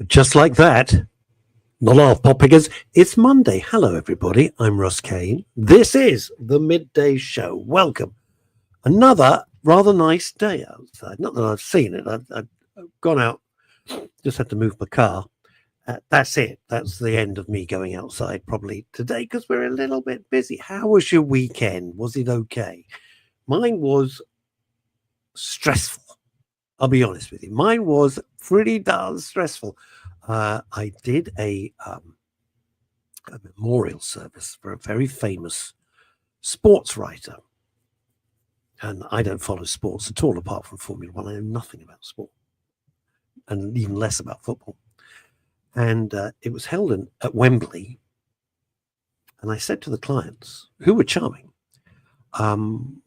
Just like that, not half pop because it's Monday. Hello, everybody. I'm Russ Kane. This is the Midday Show. Welcome. Another rather nice day outside. Not that I've seen it. I've gone out, just had to move my car. That's it. That's the end of me going outside probably today because we're a little bit busy. How was your weekend? Was it okay? Mine was stressful. I'll be honest with you. Mine was pretty darn stressful. I did a memorial service for a very famous sports writer. And I don't follow sports at all, apart from Formula One. I know nothing about sport, and even less about football. And it was held at Wembley. And I said to the clients, who were charming, how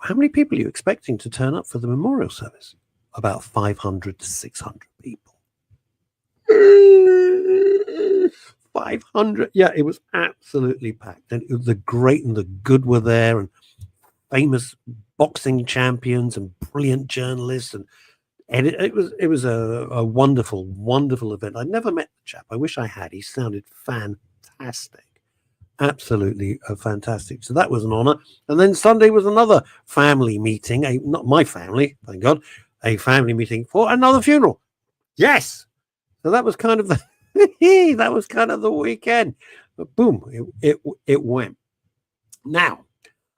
many people are you expecting to turn up for the memorial service? About 500 to 600 people. 500. Yeah, it was absolutely packed. And the great and the good were there, and famous boxing champions and brilliant journalists. And it was a wonderful, wonderful event. I'd never met the chap. I wish I had. He sounded fantastic. Absolutely fantastic. So that was an honor. And then Sunday was another family meeting, not my family, thank God, a family meeting for another funeral. Yes. So that was kind of the that was kind of the weekend. But boom, it went. Now,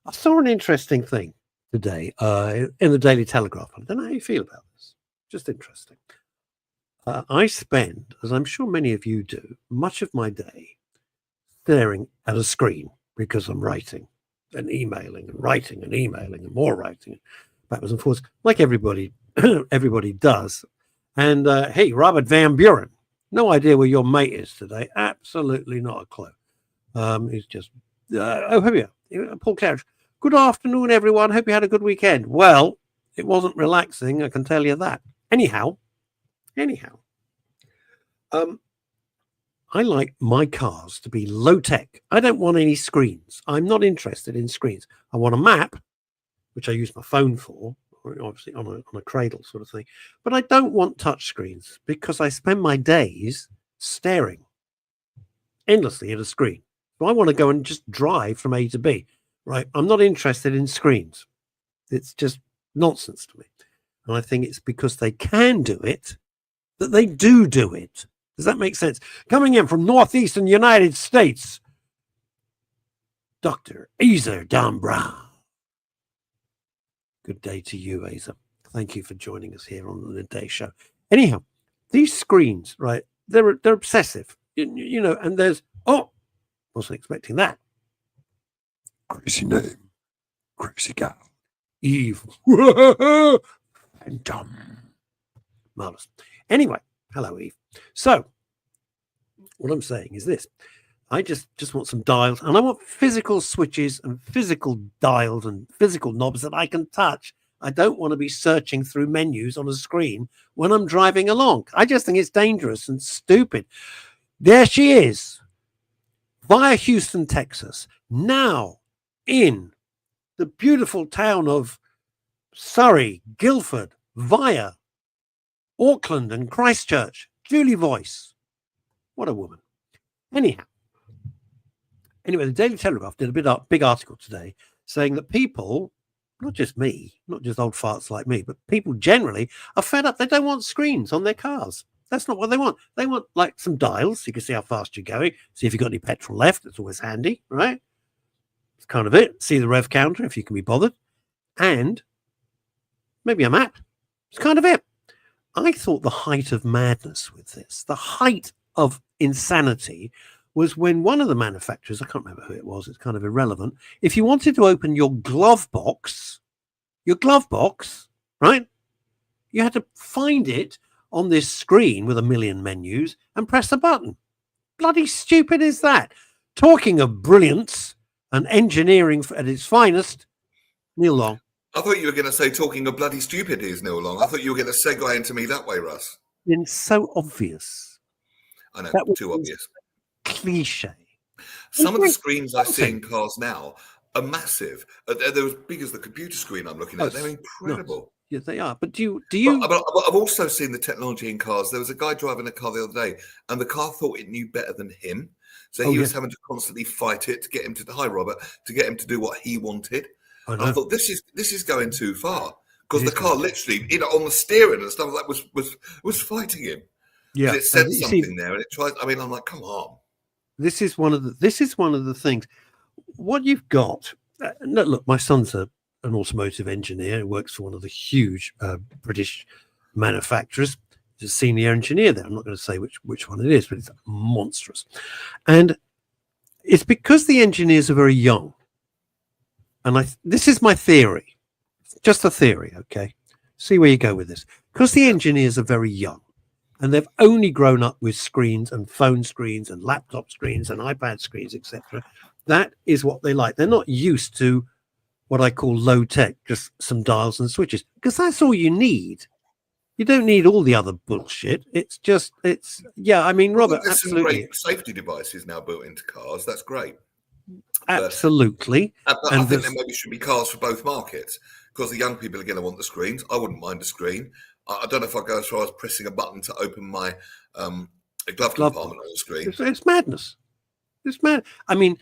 I saw an interesting thing today in the Daily Telegraph. I don't know how you feel about this. Just interesting. I spend, as I'm sure many of you do, much of my day staring at a screen because I'm writing and emailing and writing and emailing and more writing backwards and forwards, like everybody does. And hey, Robert Van Buren, no idea where your mate is today. Absolutely not a clue. He's just here we are. Paul Claridge. Good afternoon, everyone. Hope you had a good weekend. Well, it wasn't relaxing, I can tell you that. Anyhow, I like my cars to be low tech. I don't want any screens. I'm not interested in screens. I want a map, which I use my phone for, obviously on a cradle sort of thing. But I don't want touch screens because I spend my days staring endlessly at a screen. So I want to go and just drive from A to B, right? I'm not interested in screens. It's just nonsense to me. And I think it's because they can do it that they do it. Does that make sense? Coming in from northeastern United States, Dr. Azer Dan Brown. Good day to you, Azer. Thank you for joining us here on the Midday Show. Anyhow, these screens, right, they're obsessive, you know, and there's, wasn't expecting that. Crazy name, crazy gal, evil, phantom. Marvelous. Anyway, hello, Eve. So, what I'm saying is this. I just want some dials, and I want physical switches and physical dials and physical knobs that I can touch. I don't want to be searching through menus on a screen when I'm driving along. I just think it's dangerous and stupid. There she is, via Houston, Texas, now in the beautiful town of Surrey, Guildford, via Auckland and Christchurch. Julie Voice. What a woman. Anyway, the Daily Telegraph did a big article today saying that people, not just me, not just old farts like me, but people generally are fed up. They don't want screens on their cars. That's not what they want. They want like some dials so you can see how fast you're going, see if you've got any petrol left. It's always handy, right? It's kind of it. See the rev counter if you can be bothered. And maybe a map. It's kind of it. I thought the height of madness with this, the height of insanity, was when one of the manufacturers, I can't remember who it was, it's kind of irrelevant, if you wanted to open your glove box, right, you had to find it on this screen with a million menus and press the button. Bloody stupid is that? Talking of brilliance and engineering at its finest, Neil Long. I thought you were going to say talking of bloody stupid is Neil Long. I thought you were going to segue into me that way, Russ. It's so obvious. I know, too obvious. Cliche. Some of the screens I see in cars now are massive. They're as big as the computer screen I'm looking at. They're incredible. Yeah, they are. But do you? But I've also seen the technology in cars. There was a guy driving a car the other day, and the car thought it knew better than him. So Oh he yeah, was having to constantly fight it to get him to hi Robert, to get him to do what he wanted. I And I know. thought this is going too far, It because the is car going. literally, on the steering and stuff like that was fighting him, because Yeah, it and said you see, something there, and it tried. I mean, I'm like, come on. this is one of the things. What you've got. No, look, my son's an automotive engineer who works for one of the huge British manufacturers. He's a senior engineer there. I'm not going to say which one it is, but it's monstrous. And it's because the engineers are very young. And this is my theory, just a theory, okay? See where you go with this. Because the engineers are very young and they've only grown up with screens and phone screens and laptop screens and iPad screens, etc. That is what they like. They're not used to what I call low tech, just some dials and switches, because that's all you need. You don't need all the other bullshit. Yeah. I mean, I think Robert, there's some absolutely, great safety devices now built into cars. That's great. absolutely. But I And think there maybe should be cars for both markets, because the young people are going to want the screens. I wouldn't mind a screen. I don't know if I go as far as pressing a button to open my glove compartment on the screen. It's madness. It's mad. I mean,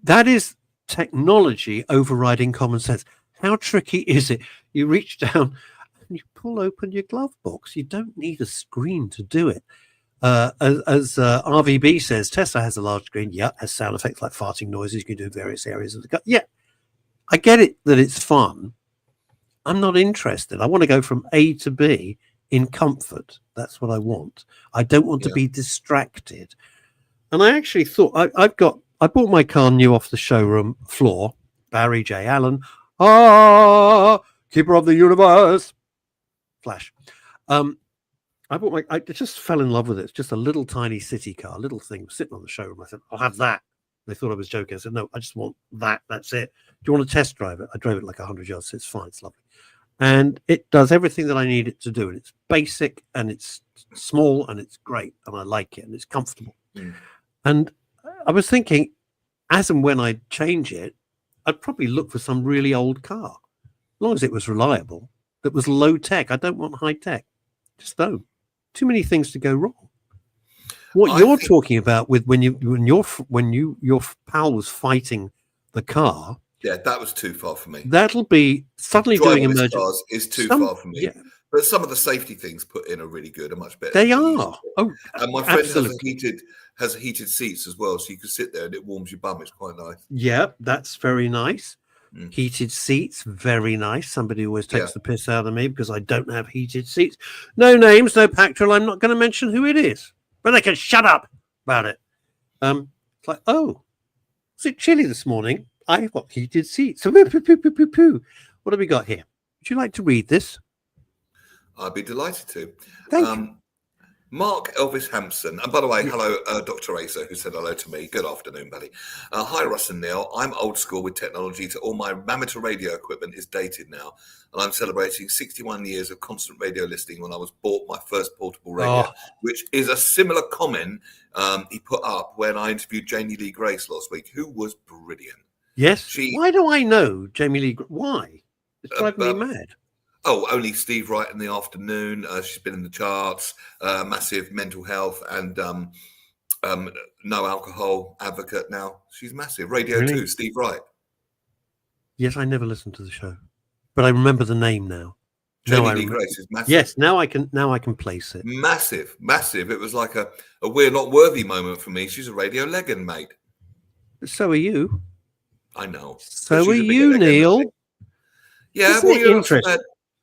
that is technology overriding common sense. How tricky is it? You reach down and you pull open your glove box. You don't need a screen to do it. As RVB says, Tesla has a large screen. Yeah, has sound effects like farting noises. You can do in various areas of the car. Yeah, I get it that it's fun. I'm not interested. I want to go from A to B in comfort. That's what I want. I don't want to be distracted. And I actually thought I bought my car new off the showroom floor. Barry J. Allen, keeper of the universe. Flash. I just fell in love with it. It's just a little tiny city car, little thing sitting on the showroom. I said, I'll have that. They thought I was joking. I said, no, I just want that. That's it. Do you want to test drive it? I drove it like 100 yards. So it's fine. It's lovely. And it does everything that I need it to do. And it's basic and it's small and it's great. And I like it and it's comfortable. Mm. And I was thinking, as and when I change it, I'd probably look for some really old car, as long as it was reliable, that was low tech. I don't want high tech. Just don't. Too many things to go wrong. What you're talking about with when your pal was fighting the car. Yeah, that was too far for me. That'll be suddenly doing emergency cars is too far for me. Yeah. But some of the safety things put in are really good, are much better. They are. Oh, and my friend has heated seats as well, so you can sit there and it warms your bum. It's quite nice. Yeah, that's very nice. Heated seats, very nice. Somebody always takes the piss out of me because I don't have heated seats. No names, no Pactrol. I'm not going to mention who it is, but they can shut up about it. It's like, oh, was it chilly this morning? I've got heated seats. What have we got here? Would you like to read this? I'd be delighted to. Thank you. Mark Elvis Hampson. And by the way, hello, Dr. Asa, who said hello to me. Good afternoon, buddy. Hi, Russ and Neil. I'm old school with technology. To all my amateur radio equipment is dated now. And I'm celebrating 61 years of constant radio listening when I was bought my first portable radio, which is a similar comment he put up when I interviewed Jamie Lee Grace last week, who was brilliant. Yes. Why do I know Jamie Lee? Why? It's driving me mad. Oh, only Steve Wright in the afternoon. She's been in the charts. Massive mental health and no alcohol advocate now. She's massive. Radio 2, Steve Wright. Yes, I never listened to the show, but I remember the name now. Jamie Lee Grace is massive. Yes, now I can place it. Massive. It was like a we're not worthy moment for me. She's a radio legend, mate. So are you. I know. So are you, Neil. Yeah, well, you're interesting.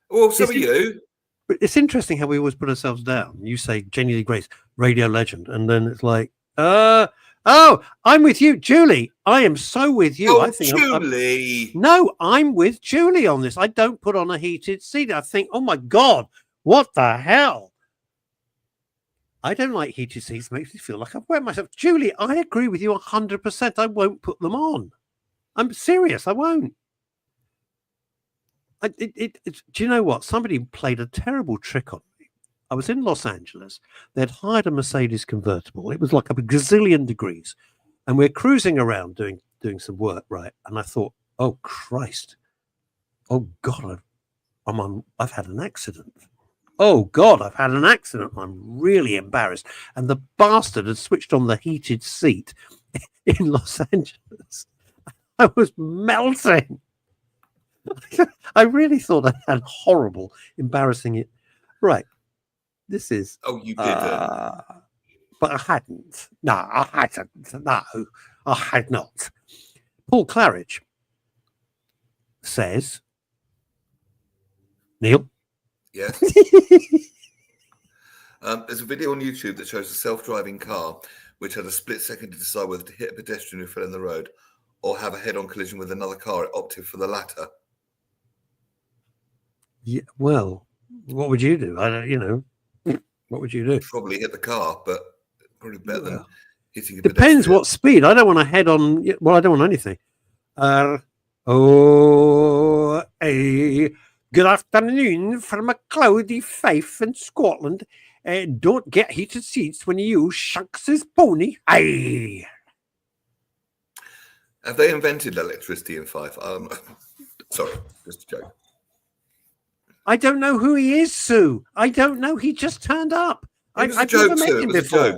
Well, so are you. But it's interesting how we always put ourselves down. You say Jamie Lee Grace, radio legend, and then it's like, I'm with you, Julie. I am so with you. Oh, I think Julie. I'm with Julie on this. I don't put on a heated seat. I think, oh my God, what the hell? I don't like heated seats. It makes me feel like I've wet myself. Julie, I agree with you 100%. I won't put them on. I'm serious. I won't. Do you know what? Somebody played a terrible trick on me. I was in Los Angeles. They'd hired a Mercedes convertible. It was like a gazillion degrees. And we're cruising around doing some work, right? And I thought, oh, Christ. Oh, God. I've had an accident. Oh God, I've had an accident. I'm really embarrassed. And the bastard had switched on the heated seat in Los Angeles. I was melting. I really thought I had horrible, embarrassing it. Right. This is. Oh, you didn't. But I hadn't. No, I hadn't. No, I had not. Paul Claridge says, Neil. Yes. There's a video on YouTube that shows a self-driving car which had a split second to decide whether to hit a pedestrian who fell in the road or have a head-on collision with another car. It opted for the latter. Yeah, well, what would you do? I don't, what would you do? Probably hit the car, but probably better than hitting a Depends pedestrian. what speed. I don't want to head on. Well, I don't want anything. Good afternoon from a cloudy Fife in Scotland. Don't get heated seats when you use Shanks's pony. Aye. Have they invented electricity in Fife? Sorry, just a joke. I don't know who he is, Sue. I don't know. He just turned up. I've never met him before.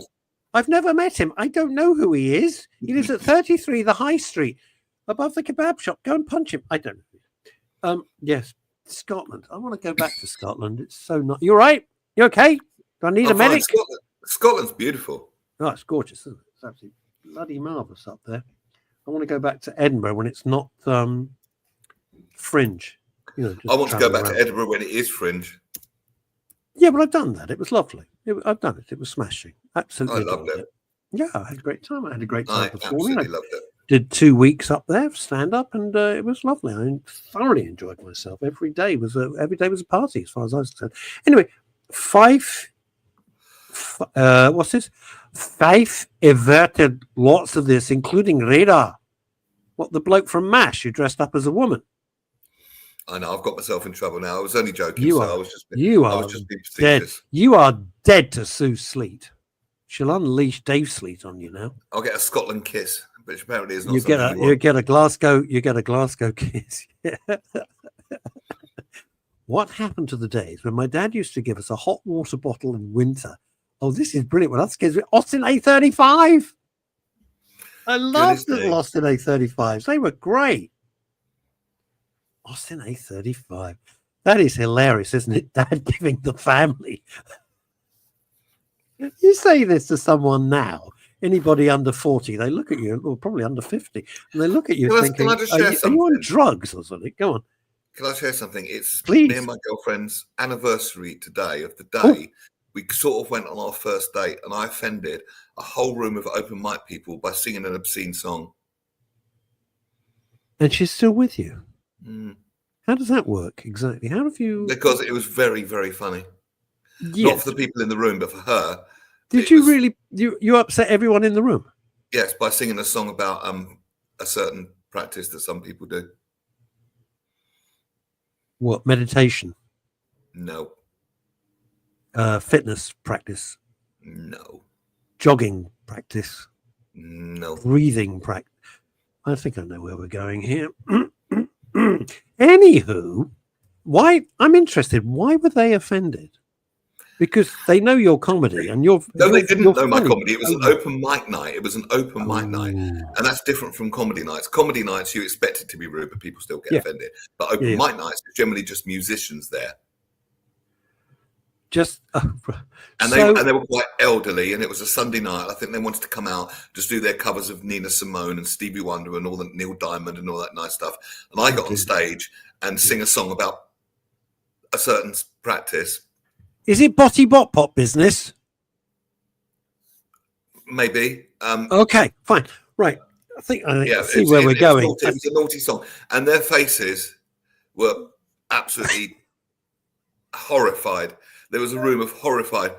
I've never met him. I don't know who he is. He lives at 33 the High Street, above the kebab shop. Go and punch him. I don't know. Yes, Scotland. I want to go back to Scotland. It's so nice. You all right? You okay? Do I need a medic? Scotland's beautiful. Oh, it's gorgeous, isn't it? It's absolutely bloody marvellous up there. I want to go back to Edinburgh when it's not fringe. I want to go back to Edinburgh when it is fringe. Yeah, but I've done that. It was lovely. I've done it. It was smashing. Absolutely. I loved it. Yeah, I had a great time. I had a great time performing. I absolutely loved it. Did 2 weeks up there, stand up, and it was lovely. I thoroughly enjoyed myself. Every day was a party, as far as I was concerned. Anyway, what's this? Fife averted lots of this, including radar. What, the bloke from MASH who dressed up as a woman? I know, I've got myself in trouble now. I was only joking. I was just being dead. You are dead to Sue Sleet. She'll unleash Dave Sleet on you now. I'll get a Scotland kiss, which apparently is not. You get a Glasgow kiss. What happened to the days when my dad used to give us a hot water bottle in winter? Oh, this is brilliant. Well, that's kids with Austin A35. I loved the Austin A35s. They were great. Austin A35. That is hilarious, isn't it? Dad giving the family. You say this to someone now, anybody under 40, they look at you, or probably under 50, and they look at you thinking, are you on drugs or something? Go on. Can I share something? It's Please. Me and my girlfriend's anniversary today of the day. We sort of went on our first date, and I offended a whole room of open mic people by singing an obscene song. And she's still with you? Mm. How does that work exactly? How have you? Because it was very, very funny. Yes. Not for the people in the room, but for her. Did you really? You upset everyone in the room? Yes, by singing a song about a certain practice that some people do. What, meditation? No. Fitness practice? No. Jogging practice? No. Breathing practice? I think I know where we're going here. Anywho, why? I'm interested. Why were they offended? Because they know your comedy, and you're. No, they didn't know my comedy. It was an open mic night. It was an open mic night, and that's different from comedy nights. Comedy nights, you expect it to be rude, but people still get offended. But open mic nights, it's generally just musicians there. And they were quite elderly, and it was a Sunday night. I think they wanted to come out, just do their covers of Nina Simone and Stevie Wonder and all the Neil Diamond and all that nice stuff. And I got on stage and sing a song about a certain practice. Is it botty bot pop business? Maybe. Okay, fine, right. I think I see where we're going. It was a naughty song, and their faces were absolutely horrified. There was a room of horrified.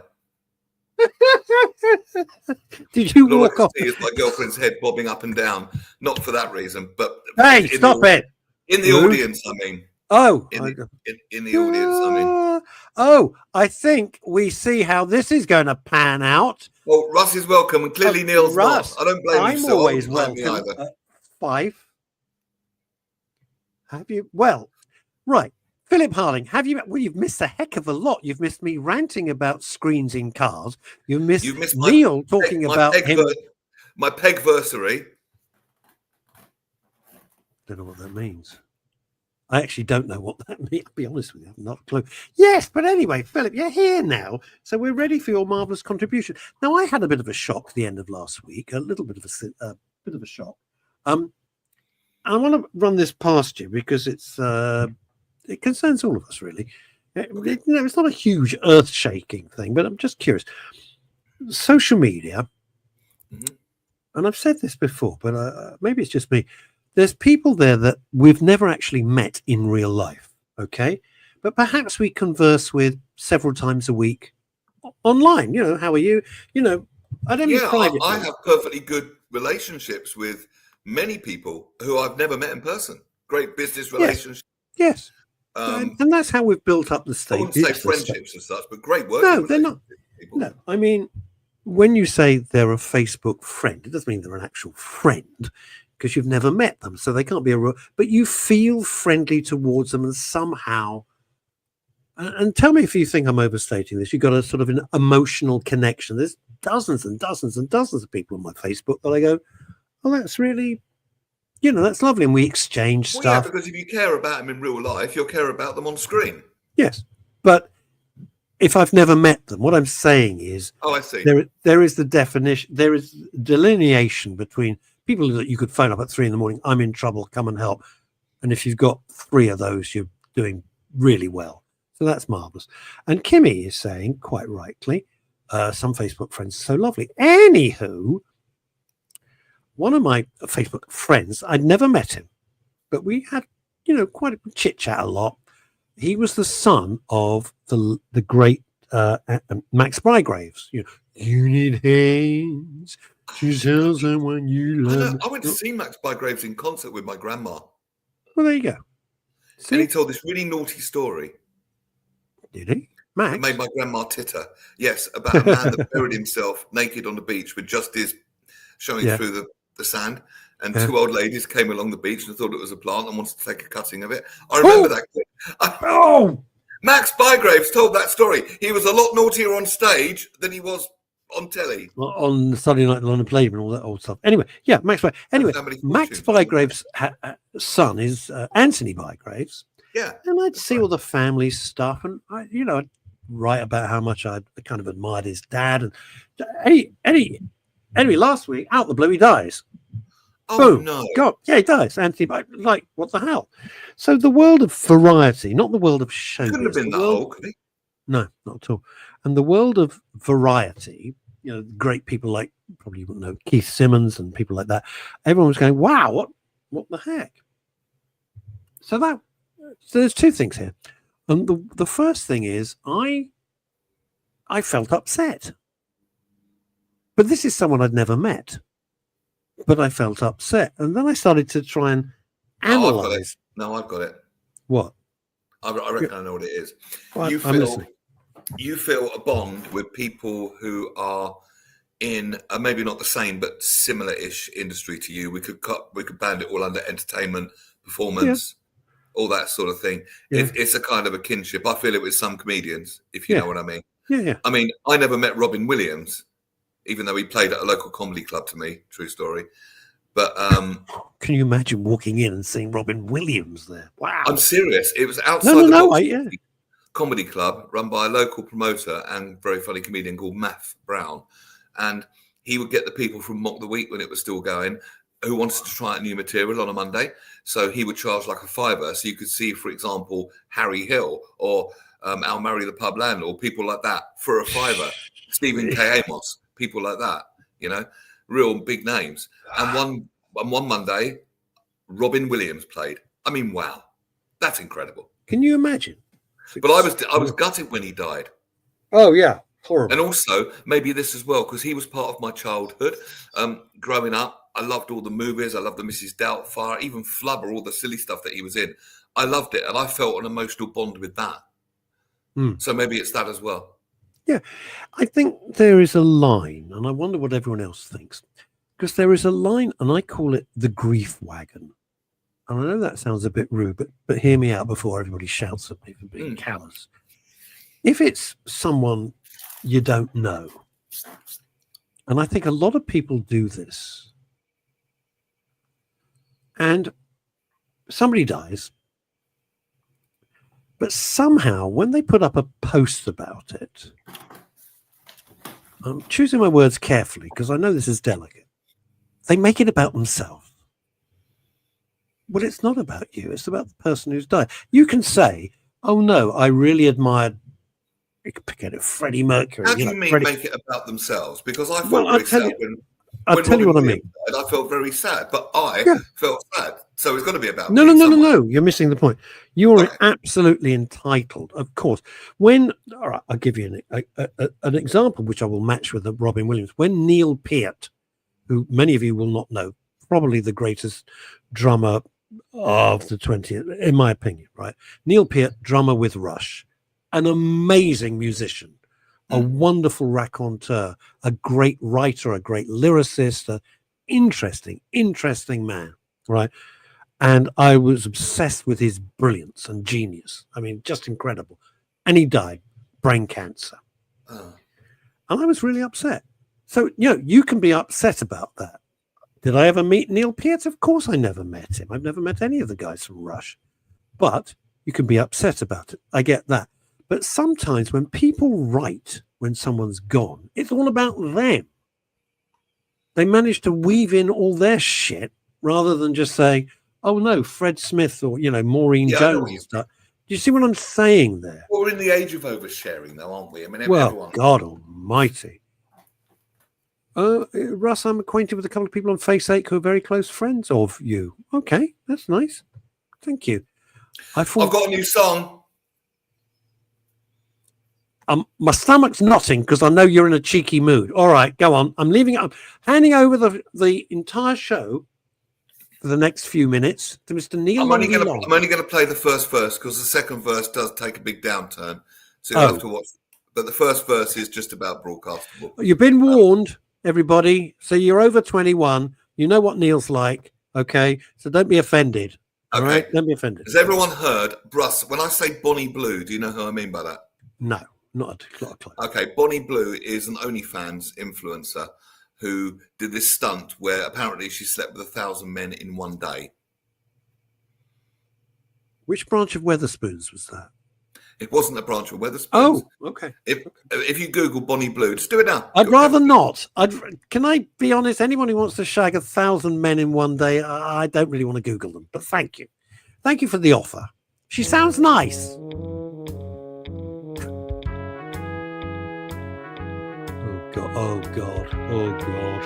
Did you walk off? Is my girlfriend's head bobbing up and down, not for that reason, but hey, stop it! In the audience, I mean. Oh, in the audience, I mean. Oh, I think we see how this is going to pan out. Well, Russ is welcome, and clearly Neil's Russ, not. I don't blame him. I'm always welcome. Five. Have you? Well, right. Philip Harding, you've missed a heck of a lot. You've missed me ranting about screens in cars. You've missed Neil talking about him. My pegversary. Don't know what that means. I actually don't know what that means. I'll be honest with you, I have not a clue. Yes, but anyway, Philip, you're here now, so we're ready for your marvelous contribution. Now, I had a bit of a shock at the end of last week, a little bit of a shock. I want to run this past you because it concerns all of us, really. It's not a huge earth-shaking thing, but I'm just curious. Social media, and I've said this before, but maybe it's just me. There's people there that we've never actually met in real life, okay? But perhaps we converse with several times a week online. You know, how are you? You know, I don't mean privately. I have perfectly good relationships with many people who I've never met in person. Great business relationships. Yes. And that's how we've built up the state. I wouldn't say friendships and such, but great work. No, they're not. No, I mean, when you say they're a Facebook friend, it doesn't mean they're an actual friend because you've never met them. So they can't be but you feel friendly towards them and somehow, and tell me if you think I'm overstating this, you've got a sort of an emotional connection. There's dozens and dozens and dozens of people on my Facebook that I go, oh, that's really, you know, that's lovely. And we exchange stuff. Yeah, because if you care about them in real life, you'll care about them on screen. Yes. But if I've never met them, what I'm saying is, I see. There is the definition, there is delineation between people that you could phone up at 3 a.m. I'm in trouble, come and help. And if you've got 3 of those, you're doing really well. So that's marvelous. And Kimmy is saying, quite rightly, some Facebook friends are so lovely. Anywho, one of my Facebook friends, I'd never met him, but we had, you know, quite a chit chat a lot. He was the son of the great Max Bygraves. You know, you need hands to tell someone you love. I went to see Max Bygraves in concert with my grandma. Well, there you go. See? And he told this really naughty story. Did he? Max? It made my grandma titter. Yes, about a man that buried himself naked on the beach with just his showing through the sand. And 2 old ladies came along the beach and thought it was a plant and wanted to take a cutting of it. I remember that. Max Bygraves told that story. He was a lot naughtier on stage than he was on telly. On Saturday Night London Palladium and all that old stuff. Anyway, yeah, Max Bygraves' son is Anthony Bygraves. Yeah. And I'd see all the family stuff and, I'd write about how much I kind of admired his dad. And anyway, last week, out the blue, he dies. Oh, boom. No. God, yeah, he dies. Anthony, like, what the hell? So the world of variety, not the world of showbiz. Couldn't have been that old, could he? No, not at all. And the world of variety, great people like, probably you wouldn't know, Keith Simmons and people like that. Everyone was going, wow, what the heck? So there's 2 things here. And the first thing is I felt upset. But this is someone I'd never met. But I felt upset. And then I started to try and analyze. I've got it. What? I reckon I know what it is. Well, You feel a bond with people who are in maybe not the same, but similar-ish industry to you. We could band it all under entertainment, performance, all that sort of thing. Yeah. It's a kind of a kinship. I feel it with some comedians, if you know what I mean. Yeah. I mean, I never met Robin Williams, even though he played at a local comedy club to me. True story. But can you imagine walking in and seeing Robin Williams there? Wow. I'm serious. It was outside the yeah. comedy club run by a local promoter and very funny comedian called Math Brown. And he would get the people from Mock the Week when it was still going who wanted to try out new material on a Monday. So he would charge like a $5. So you could see, for example, Harry Hill or Al Murray, the pub landlord, people like that for a $5. Stephen K. Amos, people like that, real big names. And one Monday, Robin Williams played. I mean, wow, that's incredible. Can you imagine? But I was gutted when he died. Oh yeah, horrible. And also maybe this as well because he was part of my childhood. Growing up, I loved all the movies. I loved the Mrs. Doubtfire, even Flubber, all the silly stuff that he was in. I loved it, and I felt an emotional bond with that. So maybe it's that as well. Yeah, I think there is a line, and I wonder what everyone else thinks, because there is a line, and I call it the grief wagon. and I know that sounds a bit rude, but hear me out before everybody shouts at me for being callous. If it's someone you don't know, and I think a lot of people do this, and somebody dies, but somehow when they put up a post about it, I'm choosing my words carefully because I know this is delicate, they make it about themselves. Well, it's not about you. It's about the person who's died. You can say, oh, no, I really admired, you could pick it, Freddie Mercury. How do you mean make it about themselves? Because I felt Well, very sad I'll tell you what I mean. Died, I felt very sad, but I felt sad. So it's got to be about No. You're missing the point. You're absolutely entitled, of course. All right, I'll give you an example, which I will match with Robin Williams. When Neil Peart, who many of you will not know, probably the greatest drummer of the 20th, in my opinion, right? Neil Peart, drummer with Rush, an amazing musician, a wonderful raconteur, a great writer, a great lyricist, an interesting man, right? And I was obsessed with his brilliance and genius. I mean, just incredible. And he died, brain cancer. And I was really upset. So, you can be upset about that. Did I ever meet Neil Peart? Of course I never met him. I've never met any of the guys from Rush. But you can be upset about it. I get that. But sometimes when people write when someone's gone, it's all about them. They manage to weave in all their shit rather than just saying, oh, no, Fred Smith or, Maureen Jones and stuff. Do you see what I'm saying there? Well, we're in the age of oversharing, though, aren't we? I mean, everyone... God almighty. Russ, I'm acquainted with a couple of people on Face8 who are very close friends of you. Okay, that's nice. Thank you. I've got a new song. My stomach's knotting because I know you're in a cheeky mood. All right, go on. I'm leaving it. I'm handing over the entire show for the next few minutes to Mr. Neil Longie Long. I'm only going to play the first verse because the second verse does take a big downturn. So you'll have to watch. But the first verse is just about broadcastable. You've been warned, everybody. So you're over 21. You know what Neil's like. Okay. So don't be offended. All right? Don't be offended. Has everyone heard, Russ, when I say Bonnie Blue, do you know who I mean by that? No, not a clue. Okay. Bonnie Blue is an OnlyFans influencer who did this stunt where apparently she slept with 1,000 men in one day. Which branch of Weatherspoons was that? It wasn't a branch of Weatherspoons. Oh, okay. If you Google Bonnie Blue, just do it now. I'd rather not. Can I be honest? Anyone who wants to shag 1,000 men in one day, I don't really want to Google them. But thank you. Thank you for the offer. She sounds nice. Oh, God. Oh, God.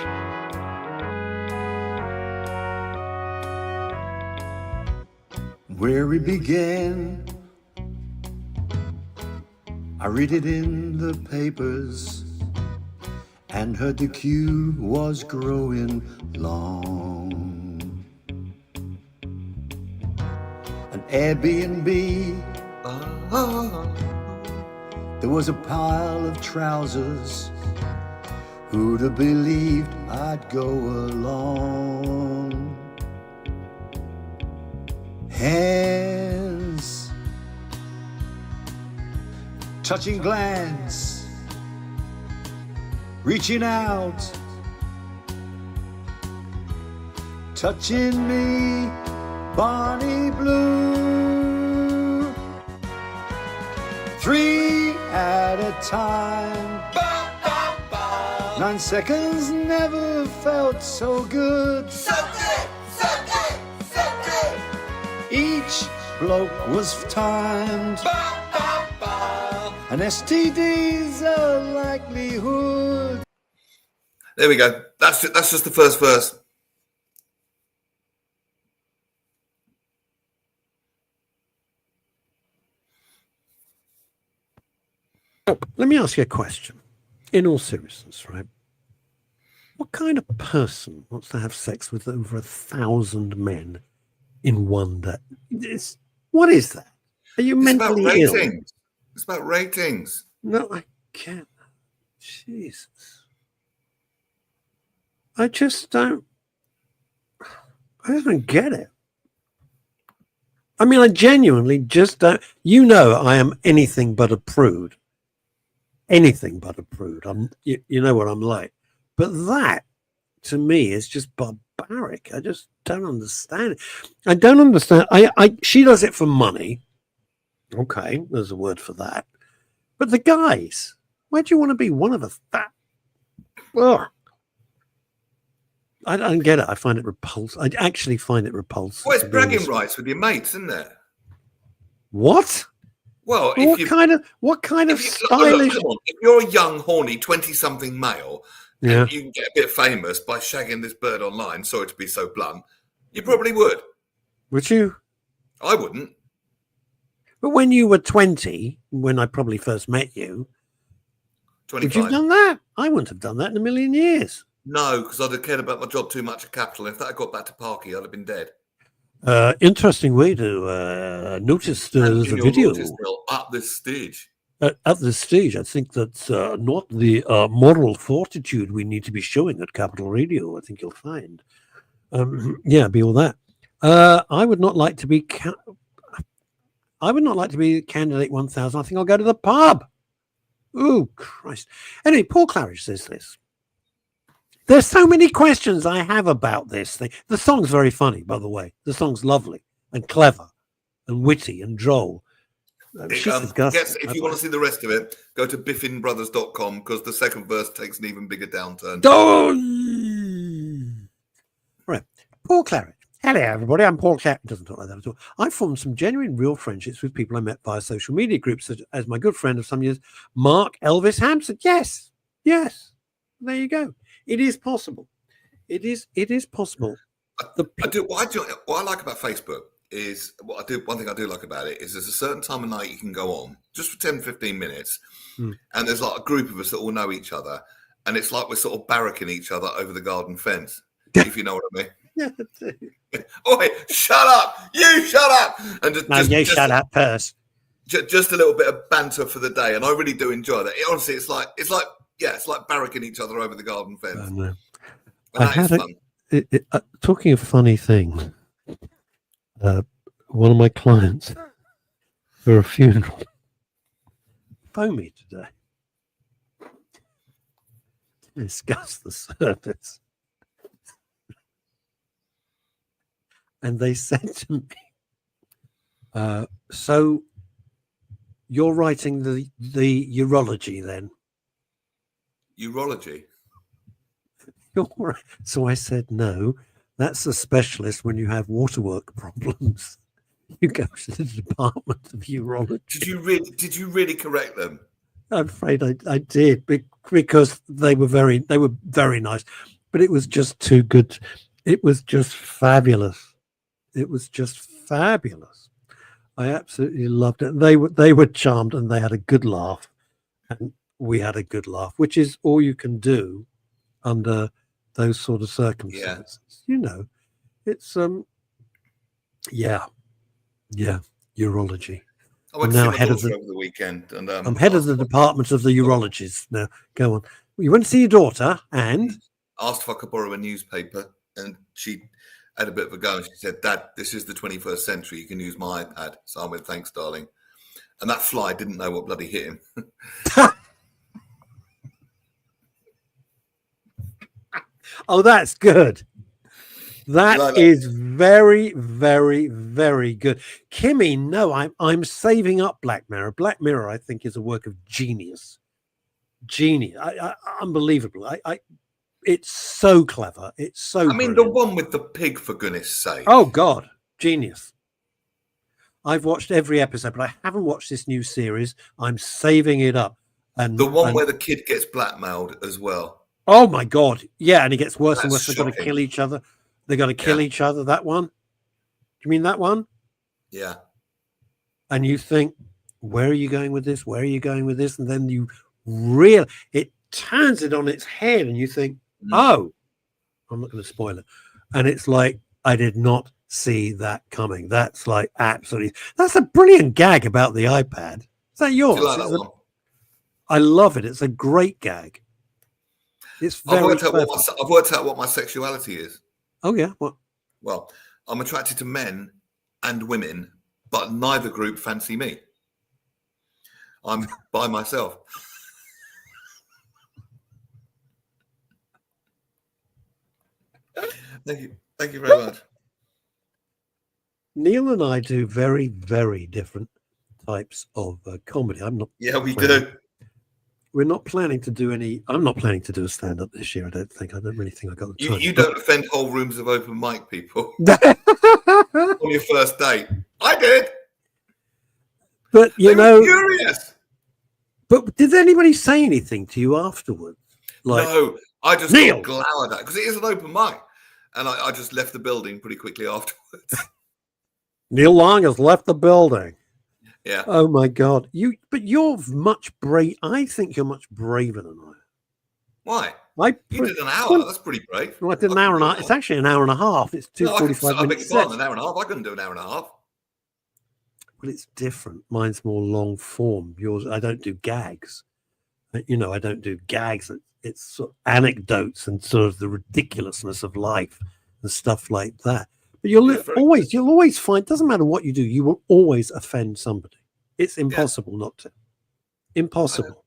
Where we began, I read it in the papers and heard the queue was growing long. An Airbnb, there was a pile of trousers. Who'd have believed I'd go along? Hands touching glands, reaching out, touching me, Bonnie Blue. 3 at a time. 9 seconds never felt so good. So good, so good, so good. Each bloke was timed. An STD's a likelihood. There we go. That's just the first verse. Let me ask you a question. In all seriousness, right? What kind of person wants to have sex with over 1,000 men in one day? What is that? Are you mentally ill? It's about ratings. No, I can't. Jesus. I just don't get it. I mean, I genuinely just don't. You know, I am anything but a prude. Anything but a prude. You know what I'm like. But that, to me, is just barbaric. I just don't understand it. I don't understand. She does it for money. Okay, there's a word for that. But the guys, why do you want to be one of us? That, ugh. I don't get it. I find it repulsive. I actually find it repulsive. Well, it's bragging rights with your mates, isn't it? What? Well, what kind of stylish? Look, come on. If you're a young, horny, 20-something male, Yeah, and you can get a bit famous by shagging this bird online, sorry to be so blunt, you probably would. would you? I wouldn't. But when you were 20, when I probably first met you, 25. would you have done that? I wouldn't have done that in a million years. No, because I'd have cared about my job too much at Capital. If that had got back to Parky, I'd have been dead. Interesting way to notice the video. At this stage. At this stage, I think that's not the moral fortitude we need to be showing at Capital Radio. I think you'll find. Be all that. I would not like to be. I would not like to be candidate 1000. I think I'll go to the pub. Oh Christ! Anyway, Paul Claridge says this. There's so many questions I have about this thing. The song's very funny, by the way. The song's lovely and clever and witty and droll. If you want to see the rest of it, go to biffinbrothers.com because the second verse takes an even bigger downturn. Right. Paul Claridge. Hello, everybody. I'm Paul Claridge. Doesn't talk like that at all. I've formed some genuine, real friendships with people I met via social media groups, such as my good friend of some years, Mark Elvis Hampson. Yes. There you go. It is possible. It is possible. What I like about Facebook is one thing I do like about it is there's a certain time of night you can go on just for 10, 15 minutes. And there's like a group of us that all know each other. And it's like we're sort of barracking each other over the garden fence, if you know what I mean. Yeah, I do. Oi, shut up! You shut up! And shut up first. Just a little bit of banter for the day, and I really do enjoy that. Honestly, it's like barracking each other over the garden fence. Oh, no. And that is fun. Talking of funny things, one of my clients for a funeral phoned me today to discuss the service. And they said to me, so you're writing the urology then? Urology? So I said, no, that's a specialist when you have waterwork problems. You go to the Department of Urology. Did you really correct them? I'm afraid I did because they were very nice, but it was just too good. It was just fabulous. I absolutely loved it. They were charmed and they had a good laugh, and we had a good laugh, which is all you can do under those sort of circumstances. Yeah. You know, it's urology. I went to see my daughter over the weekend, and I'm head of the department of the urologists. Now, go on. You went to see your daughter, and asked if I could borrow a newspaper, and she had a bit of a go, and she said, "Dad, this is the 21st century. You can use my iPad." So I went, "Thanks, darling." And that fly didn't know what bloody hit him. Oh, that's good. That is very, very, very good. Kimmy, no, I'm saving up Black Mirror. Black Mirror, I think, is a work of genius. Unbelievable. It's so clever. It's so brilliant. The one with the pig, for goodness sake. Oh, God. Genius. I've watched every episode, but I haven't watched this new series. I'm saving it up. And the one where the kid gets blackmailed as well. Oh, my God. Yeah, and it gets worse and worse. They've got to kill each other. They got to kill each other. That one? Do you mean that one? Yeah. And you think, where are you going with this? Where are you going with this? And then it turns it on its head and you think, oh, I'm not going to spoil it. And it's like, I did not see that coming. That's like that's a brilliant gag about the iPad. Is that yours? Do you like that one? I love it. It's a great gag. It's very I've worked out what my sexuality is. Oh, yeah. What? Well, I'm attracted to men and women but neither group fancy me. I'm by myself. Thank you very much. Neil and I do very, very different types of comedy. I'm not. Yeah, we do. We're not planning to do any. I'm not planning to do a stand-up this year. I don't really think I got the time. You don't offend whole rooms of open mic people on your first date. I did. But They were furious. But did anybody say anything to you afterwards? Like, no, I just Neil glowered at because it is an open mic, and I just left the building pretty quickly afterwards. Neil Long has left the building. Yeah. Oh my God. But you're much brave. I think you're much braver than I am. Why? You did an hour. Well, That's pretty brave. Well, I did an hour and a half. It's actually an hour and a half. It's 2:45 minutes. An hour and a half. I couldn't do an hour and a half. Well, it's different. Mine's more long form. Yours, I don't do gags. I don't do gags. It's sort of anecdotes and sort of the ridiculousness of life and stuff like that. But you'll always find, doesn't matter what you do, you will always offend somebody. It's impossible not to. Impossible.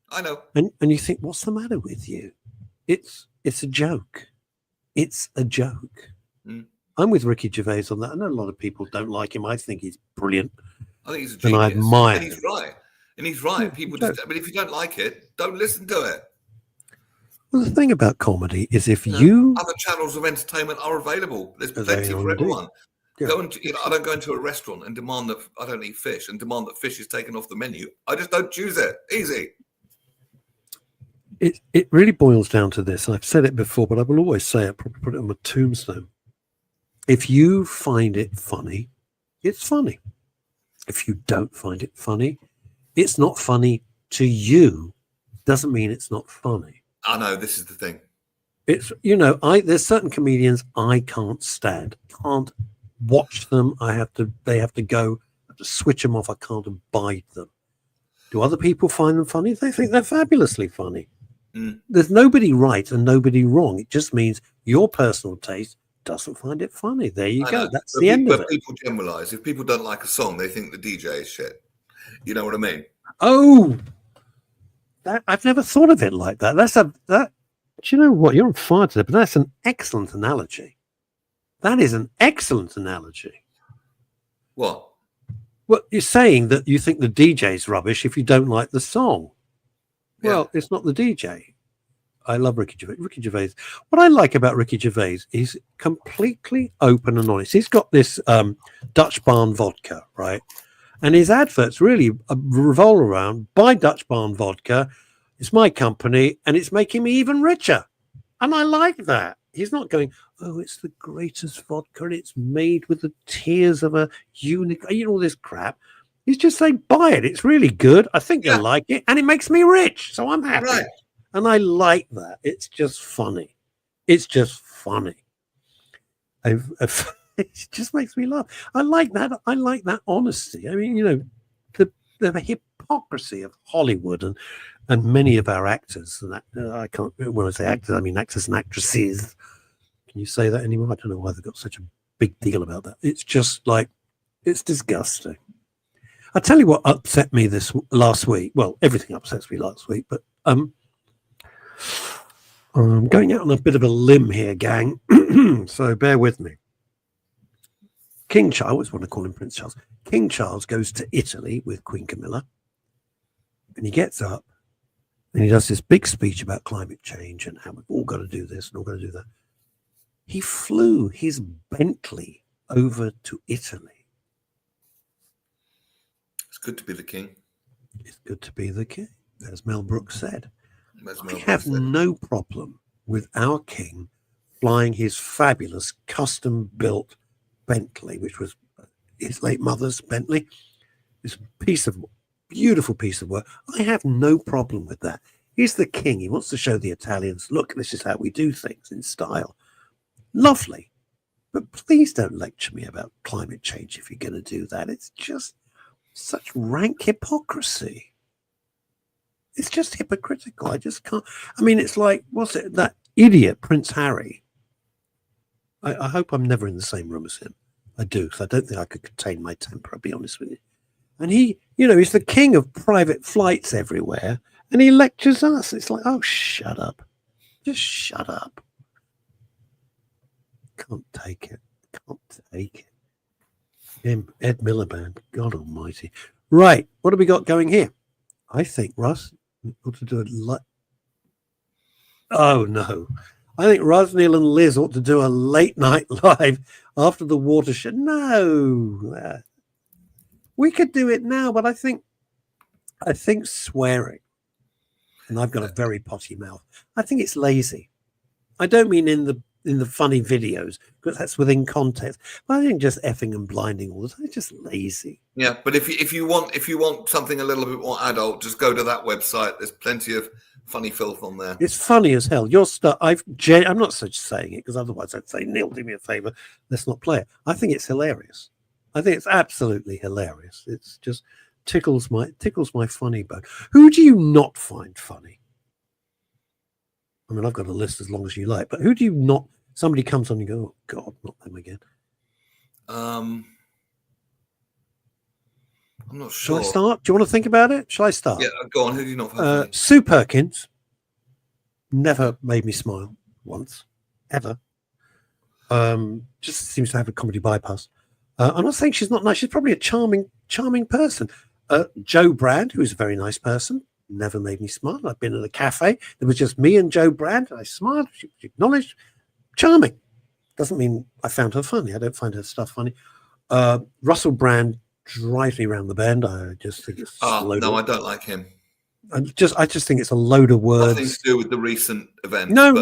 I know. And you think, what's the matter with you? It's a joke. It's a joke. Mm. I'm with Ricky Gervais on that. I know a lot of people don't like him. I think he's brilliant. I think he's a genius. And I admire him. And he's right. Yeah, People just, but if you don't like it, don't listen to it. Well, the thing about comedy is if you... Other channels of entertainment are available. There's plenty for everyone. Yeah. I don't go into a restaurant and demand that I don't eat fish and demand that fish is taken off the menu. I just don't choose it. Easy. It really boils down to this. I've said it before, but I will always say it, probably put it on my tombstone. If you find it funny, it's funny. If you don't find it funny, it's not funny to you. Doesn't mean it's not funny. I know, this is the thing. It's, there's certain comedians I can't stand. Can't watch them. They have to go. I have to switch them off. I can't abide them. Do other people find them funny? They think they're fabulously funny. Mm. There's nobody right and nobody wrong. It just means your personal taste doesn't find it funny. There you go. That's the end of it. But people generalize. If people don't like a song, they think the DJ is shit. You know what I mean? Oh, I've never thought of it like that. Do you know what? You're on fire today, but that's an excellent analogy. That is an excellent analogy. What? Well, you're saying that you think the DJ's rubbish if you don't like the song. Yeah. Well, it's not the DJ. I love Ricky Gervais. Ricky Gervais. What I like about Ricky Gervais is completely open and honest. He's got this Dutch Barn vodka, right? And his adverts really revolve around, buy Dutch Barn vodka. It's my company, and it's making me even richer. And I like that. He's not going, oh, it's the greatest vodka, and it's made with the tears of a unicorn, all this crap. He's just saying, buy it. It's really good. I think you'll like it, and it makes me rich. So I'm happy. Right. And I like that. It's just funny. It's just funny. It just makes me laugh. I like that. I like that honesty. I mean, the hypocrisy of Hollywood and many of our actors. And that, I can't. When I say actors, I mean actors and actresses. Can you say that anymore? I don't know why they've got such a big deal about that. It's just like, it's disgusting. I'll tell you what upset me this last week. Well, everything upsets me last week, but I'm going out on a bit of a limb here, gang. So bear with me. King Charles, I always want to call him Prince Charles. King Charles goes to Italy with Queen Camilla, and he gets up and he does this big speech about climate change and how we've all got to do this and all got to do that. He flew his Bentley over to Italy. It's good to be the king. It's good to be the king, as Mel Brooks said. I have no problem with our king flying his fabulous custom-built Bentley, which was his late mother's Bentley. This beautiful piece of work. I have no problem with that. He's the king. He wants to show the Italians, look, this is how we do things in style. Lovely. But please don't lecture me about climate change if you're going to do that. It's just such rank hypocrisy. It's just hypocritical. I just can't. I mean, it's like, what's it? That idiot Prince Harry. I hope I'm never in the same room as him. I do, because I don't think I could contain my temper, I'll be honest with you. And he, you know, he's the king of private flights everywhere, and he lectures us. It's like, oh, shut up. Just shut up. Can't take it. Can't take it. Him, Ed Miliband, God almighty. Right, what have we got going here? I think, Russ, we ought to do it. Oh, no. I think Russ, Neil and Liz ought to do a late night live after the watershed. No. We could do it now, but I think swearing, and I've got a very potty mouth, I think it's lazy. I don't mean in the funny videos, because that's within context. But I think just effing and blinding all the time, it's just lazy. Yeah, but if you want something a little bit more adult, just go to that website. There's plenty of funny filth on there. It's funny as hell. Your stuff, I'm not such saying it, because otherwise I'd say, Neil, do me a favor, let's not play it. I think it's hilarious. I think it's absolutely hilarious. It's just tickles my funny bone. Who do you not find funny? I mean, I've got a list as long as you like, but who do you not? Somebody comes on and you go, oh God, not them again. I'm not sure. Shall I start? Do you want to think about it? Shall I start? Yeah, go on. Who do you not find funny? Sue Perkins never made me smile once, ever. Just seems to have a comedy bypass. I'm not saying she's not nice. She's probably a charming person. Joe Brand, who's a very nice person, never made me smile. I've been at a cafe. There was just me and Joe Brand. I smiled. She acknowledged. Charming. Doesn't mean I found her funny. I don't find her stuff funny. Russell Brand drives me around the bend. I just think it's no, I don't like him. I just think it's a load of words. Nothing to do with the recent event. No.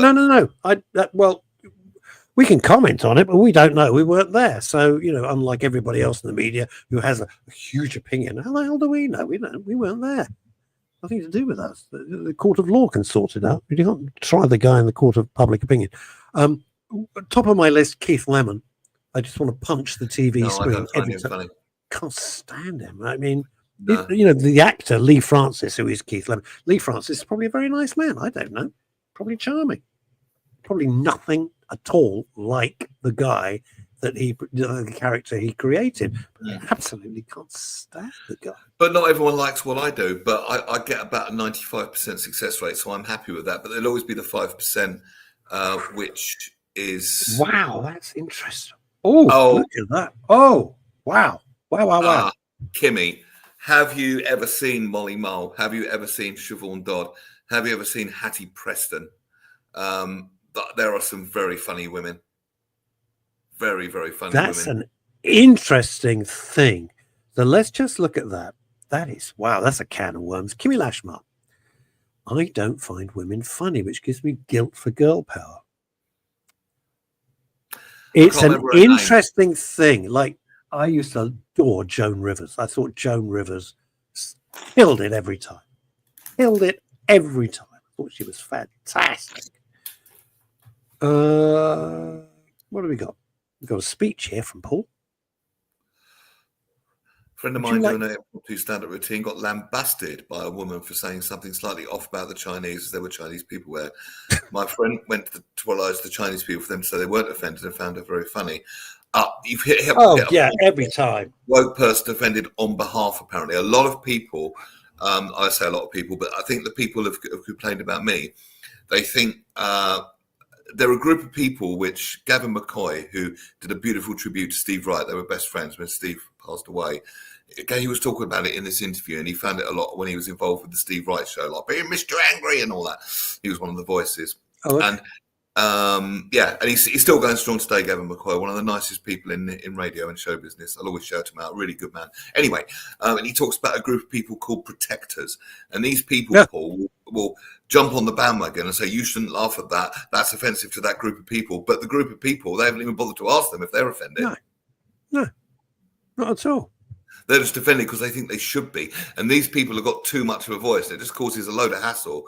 Well, we can comment on it, but we don't know. We weren't there. So, you know, unlike everybody else in the media who has a huge opinion, how the hell do we know? We weren't there. Nothing to do with us. The court of law can sort it out. You can't try the guy in the court of public opinion. Top of my list, Keith Lemon. I just want to punch the TV screen every time. Funny. Can't stand him. I mean, no. You know, the actor Lee Francis, who is Keith Lemon. Lee Francis is probably a very nice man. I don't know. Probably charming. Probably nothing at all like the guy that the character he created. I absolutely can't stand the guy. But not everyone likes what I do. But I get about a 95% success rate, so I'm happy with that. But there'll always be the 5%, which is wow, that's interesting. Oh, look at that! Oh, wow. Kimmy, have you ever seen Molly Mole? Have you ever seen Siobhan Dodd? Have you ever seen Hattie Preston? There are some very funny women. Very, very funny women. That's an interesting thing. So let's just look at that. That's a can of worms. Kimmy Lashmar. I don't find women funny, which gives me guilt for girl power. It's an interesting thing. Like, I used to adore Joan Rivers. I thought Joan Rivers killed it every time. I thought she was fantastic. What have we got? We've got a speech here from Paul. A friend of mine doing a two-standard routine got lambasted by a woman for saying something slightly off about the Chinese, as there were Chinese people there. My friend went to twirlize the Chinese people for them so they weren't offended and found it very funny. You've hit every time. Woke person offended on behalf, apparently. A lot of people, I say a lot of people, but I think the people have complained about me. They think there are a group of people which Gavin McCoy, who did a beautiful tribute to Steve Wright, they were best friends when Steve passed away. Again, he was talking about it in this interview, and he found it a lot when he was involved with the Steve Wright show, like being Mr. Angry and all that. He was one of the voices. Oh, okay. And he's still going strong today, Gavin McCoy, one of the nicest people in radio and show business. I'll always shout him out, really good man. Anyway, and he talks about a group of people called protectors. And these people, Paul, will jump on the bandwagon and say, you shouldn't laugh at that. That's offensive to that group of people. But the group of people, they haven't even bothered to ask them if they're offended. No, not at all. They're just offended because they think they should be. And these people have got too much of a voice. It just causes a load of hassle.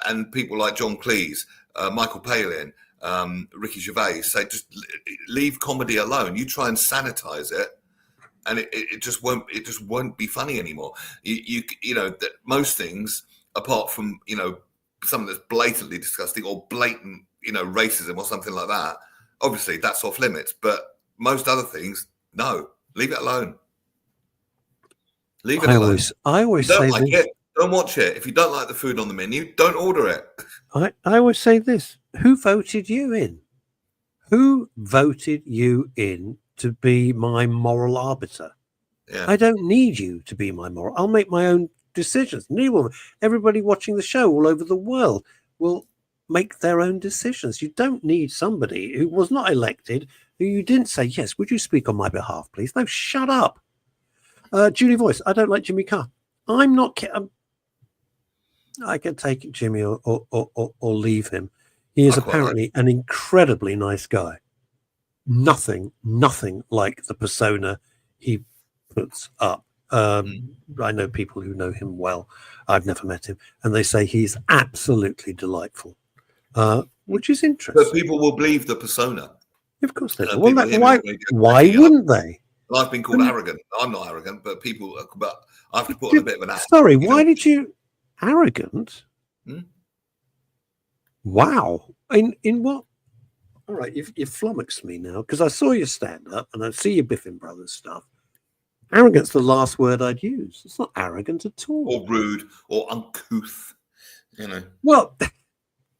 And people like John Cleese, Michael Palin, Ricky Gervais say, just leave comedy alone. You try and sanitize it, and it just won't be funny anymore. You know that most things, apart from something that's blatantly disgusting or blatant racism or something like that, obviously that's off limits. But most other things, no, leave it alone. Leave it I alone. always Don't say like this. it, don't watch it. If you don't like the food on the menu, don't order it. I always say this. Who voted you in? Who voted you in to be my moral arbiter? Yeah. I don't need you to be my moral. I'll make my own decisions. Everybody watching the show all over the world will make their own decisions. You don't need somebody who was not elected, who you didn't say, yes, would you speak on my behalf, please? No, shut up. Julie Voice, I don't like Jimmy Carr. I'm not... I can take Jimmy or leave him. He is apparently an incredibly nice guy. Nothing like the persona he puts up. I know people who know him well. I've never met him, and they say he's absolutely delightful, which is interesting. But people will believe the persona. Of course they do. Well, why wouldn't they? I've been called arrogant. I'm not arrogant, but people. But I have to put on a bit of an act. Sorry, why did you arrogant? Wow. In what? All right, you've flummoxed me now because I saw your stand up and I see your Biffin Brothers stuff. Arrogant's the last word I'd use. It's not arrogant at all. Or rude or uncouth, Well,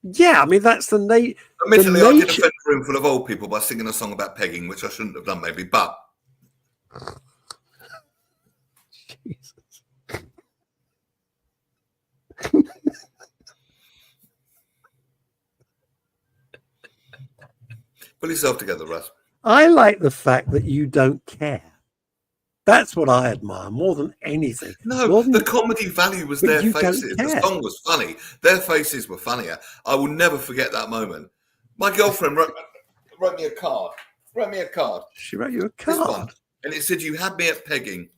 yeah, I mean, that's the nature. Admittedly, I did offend a room full of old people by singing a song about pegging, which I shouldn't have done maybe, but... Jesus. Pull yourself together, Russ. I like the fact that you don't care. That's what I admire more than anything. No, the comedy value was their faces. The song was funny. Their faces were funnier. I will never forget that moment. My girlfriend wrote me a card. She wrote you a card? And it said, you had me at pegging.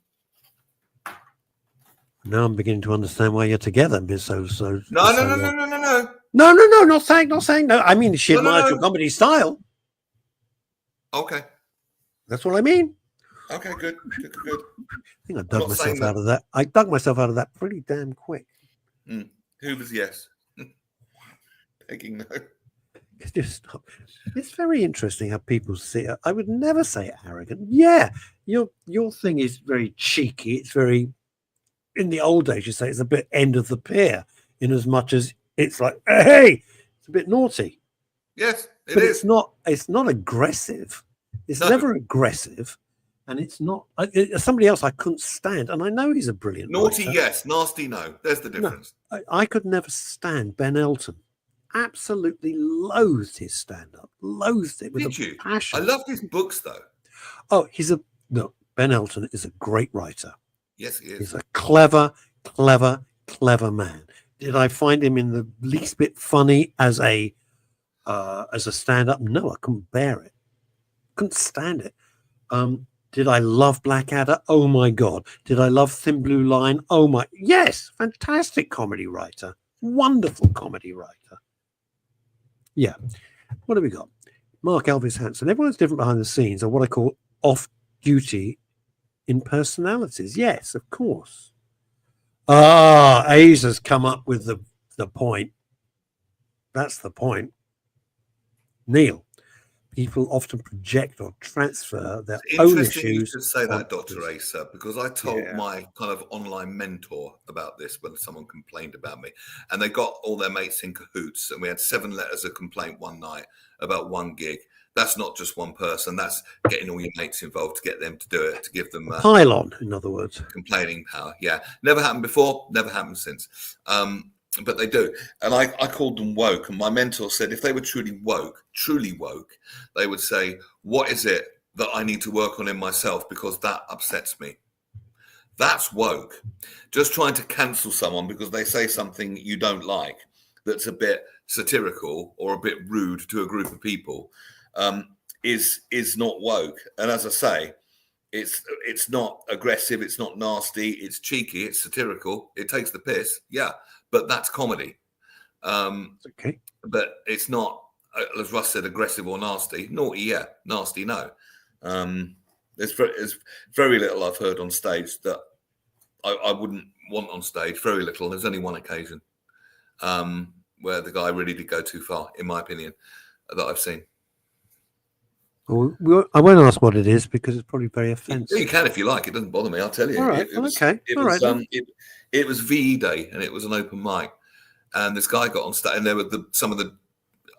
Now I'm beginning to understand why you're together, Miss No. No, not saying no. I mean, she admires your comedy style. Okay. That's what I mean. Okay, good. I think I dug myself out of that. I dug myself out of that pretty damn quick. Who was yes? Pegging no. Just stop. It's very interesting how people see it. I would never say arrogant. Yeah, your thing is very cheeky. It's very... In the old days, you say it's a bit end of the pier, in as much as it's like, hey, it's a bit naughty. Yes, it is. It's not aggressive. It's never aggressive, and it's not. Somebody else I couldn't stand, and I know he's a brilliant naughty. writer. Yes, nasty. No, there's the difference. No, I could never stand Ben Elton. Absolutely loathed his stand-up. Loathed it with a passion. I loved his books, though. Oh, Ben Elton is a great writer. Yes, he is. He's a clever man. Did I find him in the least bit funny as a stand-up? No, I couldn't bear it. Couldn't stand it. Did I love Blackadder? Oh my God. Did I love Thin Blue Line? Oh my, yes, fantastic comedy writer. Wonderful comedy writer. Yeah. What have we got? Mark Elvis Hanson. Everyone's different behind the scenes, or what I call off-duty in personalities. Yes, of course. Ace has come up with the point. That's the point. Neil, people often project or transfer their own issues. You should say that, Dr. Ace, because I told my kind of online mentor about this when someone complained about me, and they got all their mates in cahoots, and we had 7 letters of complaint one night about one gig. That's not just one person. That's getting all your mates involved to get them to do it, to give them a pylon, in other words. Complaining power. Yeah. Never happened before, never happened since. But they do. And I called them woke. And my mentor said if they were truly woke, they would say, what is it that I need to work on in myself because that upsets me? That's woke. Just trying to cancel someone because they say something you don't like that's a bit satirical or a bit rude to a group of people. Is not woke. And as I say, it's not aggressive, it's not nasty, it's cheeky, it's satirical, it takes the piss, but that's comedy. Okay. But it's not, as Russ said, aggressive or nasty. Naughty, nasty, no. There's very little I've heard on stage that I wouldn't want on stage. Very little. There's only one occasion where the guy really did go too far, in my opinion, that I've seen. I won't ask what it is because it's probably very offensive. You can if you like. It doesn't bother me. I'll tell you. All right. It was VE Day, and it was an open mic, and this guy got on stage, and there were some of the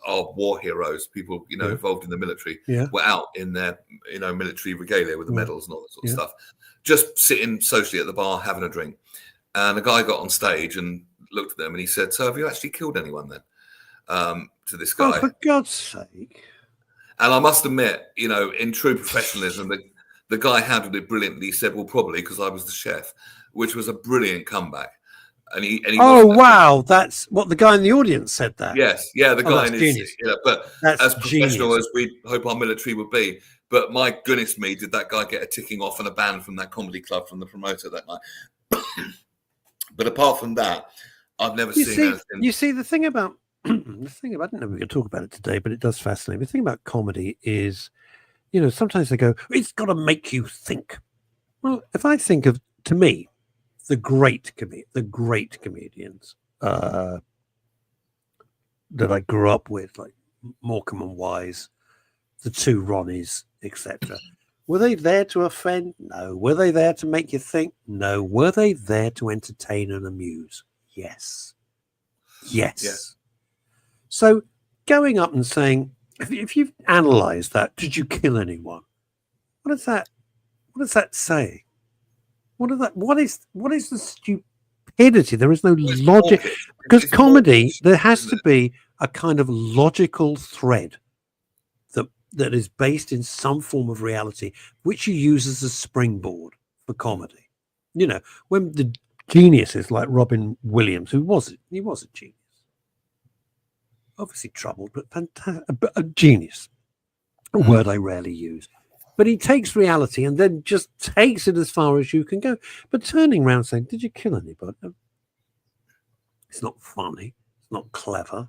war heroes, people involved in the military, were out in their military regalia with the medals and all that sort of stuff, just sitting socially at the bar having a drink. And a guy got on stage and looked at them, and he said, "So have you actually killed anyone then?" To this guy. Oh, for God's sake. And I must admit, in true professionalism, the guy handled it brilliantly. He said, "Well, probably because I was the chef," which was a brilliant comeback. And he wow, that's what the guy in the audience said that. Yes, yeah, the guy in his, but that's as professional as we hope our military would be. But my goodness me, did that guy get a ticking off and a ban from that comedy club from the promoter that night. But apart from that, I've never seen anything. You see, the thing about I don't know if we can talk about it today, but it does fascinate me. The thing about comedy is, sometimes they go, it's got to make you think. Well, if I think of, to me, the great comedians that I grew up with, like Morecambe and Wise, the two Ronnies, etc. Were they there to offend? No. Were they there to make you think? No. Were they there to entertain and amuse? Yes. Yeah. So going up and saying, if you've analysed that, did you kill anyone? What does that say? What is the stupidity? There is no logic. Because comedy, there has to be a kind of logical thread that is based in some form of reality, which you use as a springboard for comedy. When the geniuses like Robin Williams, he was a genius. Obviously troubled, but fantastic, a genius. A word I rarely use. But he takes reality and then just takes it as far as you can go. But turning around saying, did you kill anybody? It's not funny. It's not clever.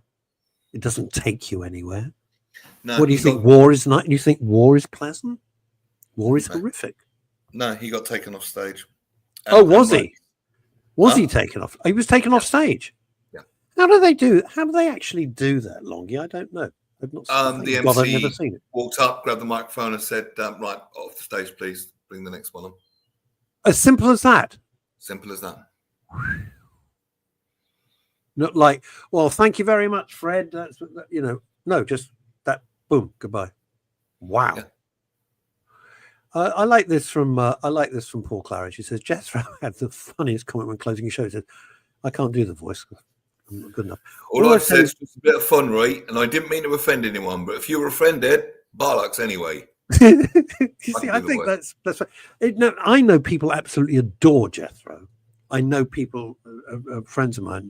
It doesn't take you anywhere. No, what do you think? War is not? You think war is pleasant? War is horrific. No, he got taken off stage. Was he? Was he taken off? He was taken off stage. Yeah. How do they actually do that, Longie? I don't know. I've not seen the God, I've MC never seen it. Walked up, grabbed the microphone, and said, "Right, off the stage, please. Bring the next one on." As simple as that. Simple as that. Not like, well, thank you very much, Fred. That's no, just that. Boom, goodbye. Wow. Yeah. I like this from Paul Claridge. He says Jethro had the funniest comment when closing his show. He said, "I can't do the voice. I'm not good enough." All I said was a bit of fun, right? And I didn't mean to offend anyone, but if you were offended, bollocks anyway. You see, I think that's right. I know people absolutely adore Jethro. I know people, friends of mine.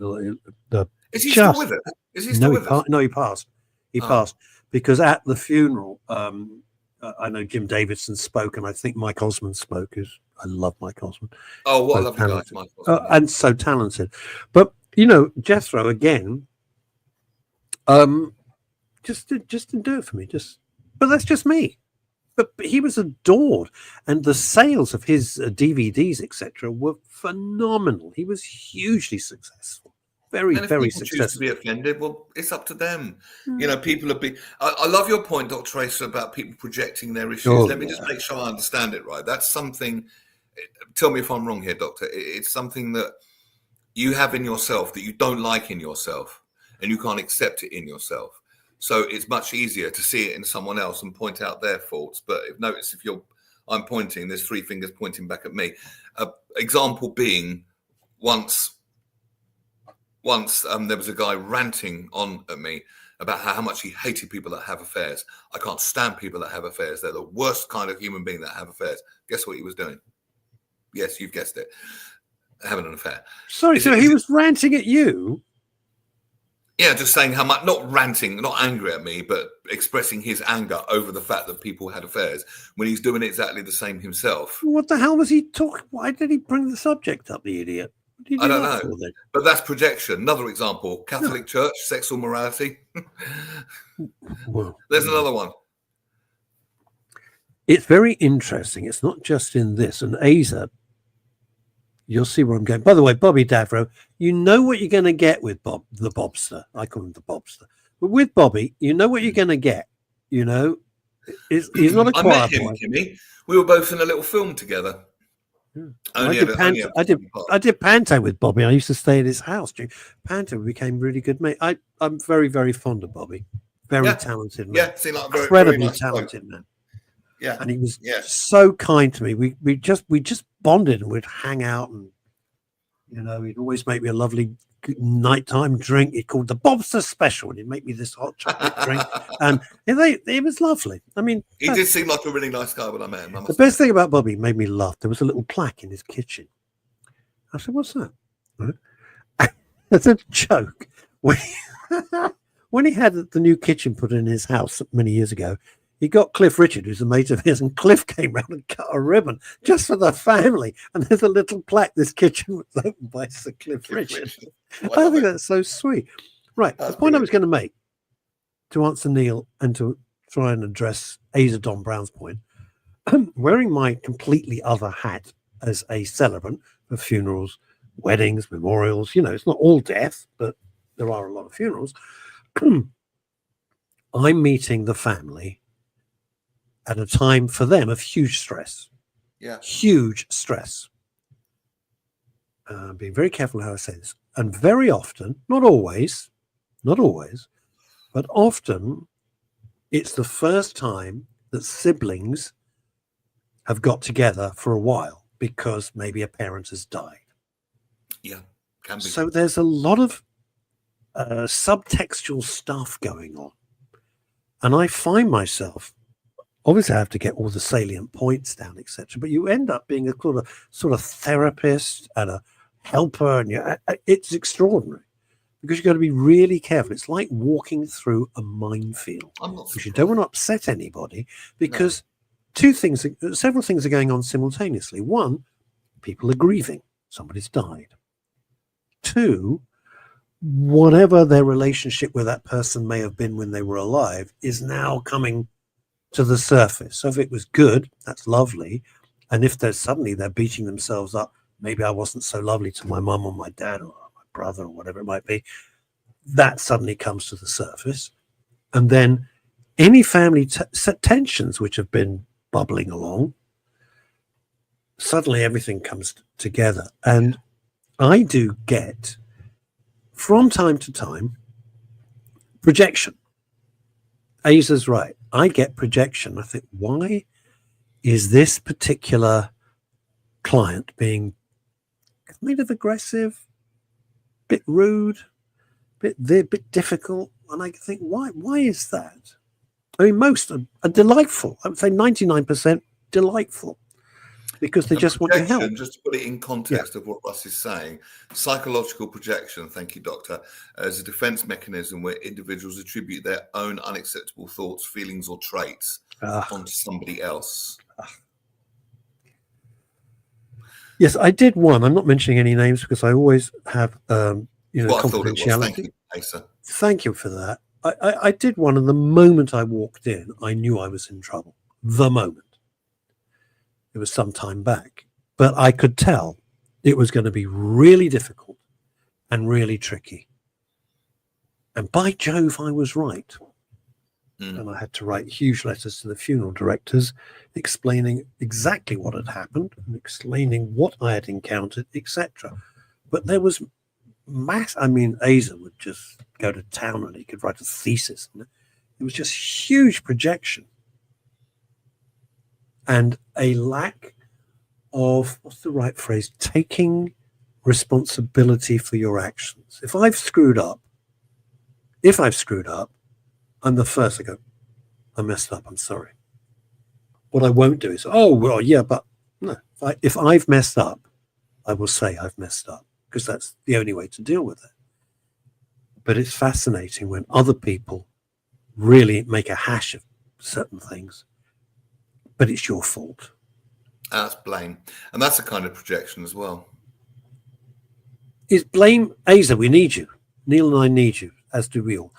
Is he still with it? Is he still with it? No, he passed. He passed because at the funeral, I know Jim Davidson spoke, and I think Mike Osmond spoke. I love Mike Osmond. Oh, what a lovely guy, Mike Osmond. And so talented. But Jethro again, just didn't do it for me. But that's just me. But he was adored, and the sales of his DVDs, etc., were phenomenal. He was hugely successful, very successful. Choose to be offended, well, it's up to them. People are being. I love your point, Dr. Racer, about people projecting their issues. Let me just make sure I understand it right. That's something. Tell me if I'm wrong here, Doctor. It's something that you have in yourself that you don't like in yourself, and you can't accept it in yourself. So it's much easier to see it in someone else and point out their faults. But notice I'm pointing, there's three fingers pointing back at me. Example being, once there was a guy ranting on at me about how much he hated people that have affairs. I can't stand people that have affairs. They're the worst kind of human being that have affairs. Guess what he was doing? Yes, you've guessed it. Having an affair. Sorry, so he was ranting at you? Yeah, just saying how much, not ranting, not angry at me, but expressing his anger over the fact that people had affairs when he's doing exactly the same himself. What the hell was he talking? Why did he bring the subject up, the idiot? I don't know. But that's projection. Another example, Catholic Church, sexual morality. There's another one. It's very interesting. It's not just in this. And Asa, you'll see where I'm going. By the way, Bobby Davro, you know what you're going to get with Bob, the Bobster. I call him the Bobster. But with Bobby, you know what you're going to get. He's not a I choir met him, boy. Kimmy. We were both in a little film together. Yeah. Only I did ever panto. the second part. I did panto with Bobby. I used to stay at his house. Panto, we became really good mates. I'm very, very fond of Bobby. Very Yeah. talented man. Yeah, seemed like a very, very Incredibly nice bloke. talented man. Yeah. And he was Yeah. so kind to me. We just bonded, and we'd hang out, and he'd always make me a lovely nighttime drink. He called the Bobster Special, and he'd make me this hot chocolate drink, and it was lovely. I mean, He did seem like a really nice guy when I met him. the best thing about Bobby made me laugh. There was a little plaque in his kitchen. I said, "What's that?" That's a joke. When he had the new kitchen put in his house many years ago, he got Cliff Richard, who's a mate of his, and Cliff came round and cut a ribbon just for the family. And there's a little plaque, "This kitchen was opened by Sir Cliff Richard." I think that's so sweet. Right. That's the point I brilliant. was going to make, to answer Neil and to try and address Asa Don Brown's point, wearing my completely other hat as a celebrant for funerals, weddings, memorials, it's not all death, but there are a lot of funerals. I'm meeting the family at a time for them of huge stress. Yeah. Huge stress. Being very careful how I say this. And very often, not always, but often it's the first time that siblings have got together for a while because maybe a parent has died. Yeah, can be. So there's a lot of subtextual stuff going on. And I find myself, obviously I have to get all the salient points down, etc. But you end up being a sort of therapist and a helper, and it's extraordinary because you've got to be really careful. It's like walking through a minefield because you don't want to upset anybody because several things are going on simultaneously. One, people are grieving. Somebody's died. Two, whatever their relationship with that person may have been when they were alive is now coming to the surface. So if it was good, that's lovely. And if they're beating themselves up, maybe I wasn't so lovely to my mum or my dad or my brother or whatever it might be, that suddenly comes to the surface. And then any family tensions which have been bubbling along, suddenly everything comes together. And I do get, from time to time, projection. Asa's right. I get projection. I think, why is this particular client being kind of aggressive, bit rude, bit difficult? And I think, why is that? I mean, most are delightful. I would say 99% delightful because they just want your help. Just to put it in context of what Russ is saying, psychological projection, thank you, Doctor, as a defense mechanism where individuals attribute their own unacceptable thoughts, feelings, or traits onto somebody else. Yes, I did one. I'm not mentioning any names because I always have, confidentiality. Thank you, Asa. Thank you for that. I did one, and the moment I walked in, I knew I was in trouble. The moment. It was some time back, but I could tell it was going to be really difficult and really tricky. And by Jove, I was right. And I had to write huge letters to the funeral directors explaining exactly what had happened and explaining what I had encountered, etc. But there was Asa would just go to town and he could write a thesis. It was just huge projection. And a lack of, what's the right phrase, taking responsibility for your actions. If I've screwed up, I'm the first to go, I messed up, I'm sorry. What I won't do is, but no. If I've messed up, I will say I've messed up because that's the only way to deal with it. But it's fascinating when other people really make a hash of certain things, but it's your fault. That's blame. And that's a kind of projection as well. Is blame, Asa, we need you. Neil and I need you, as do we all.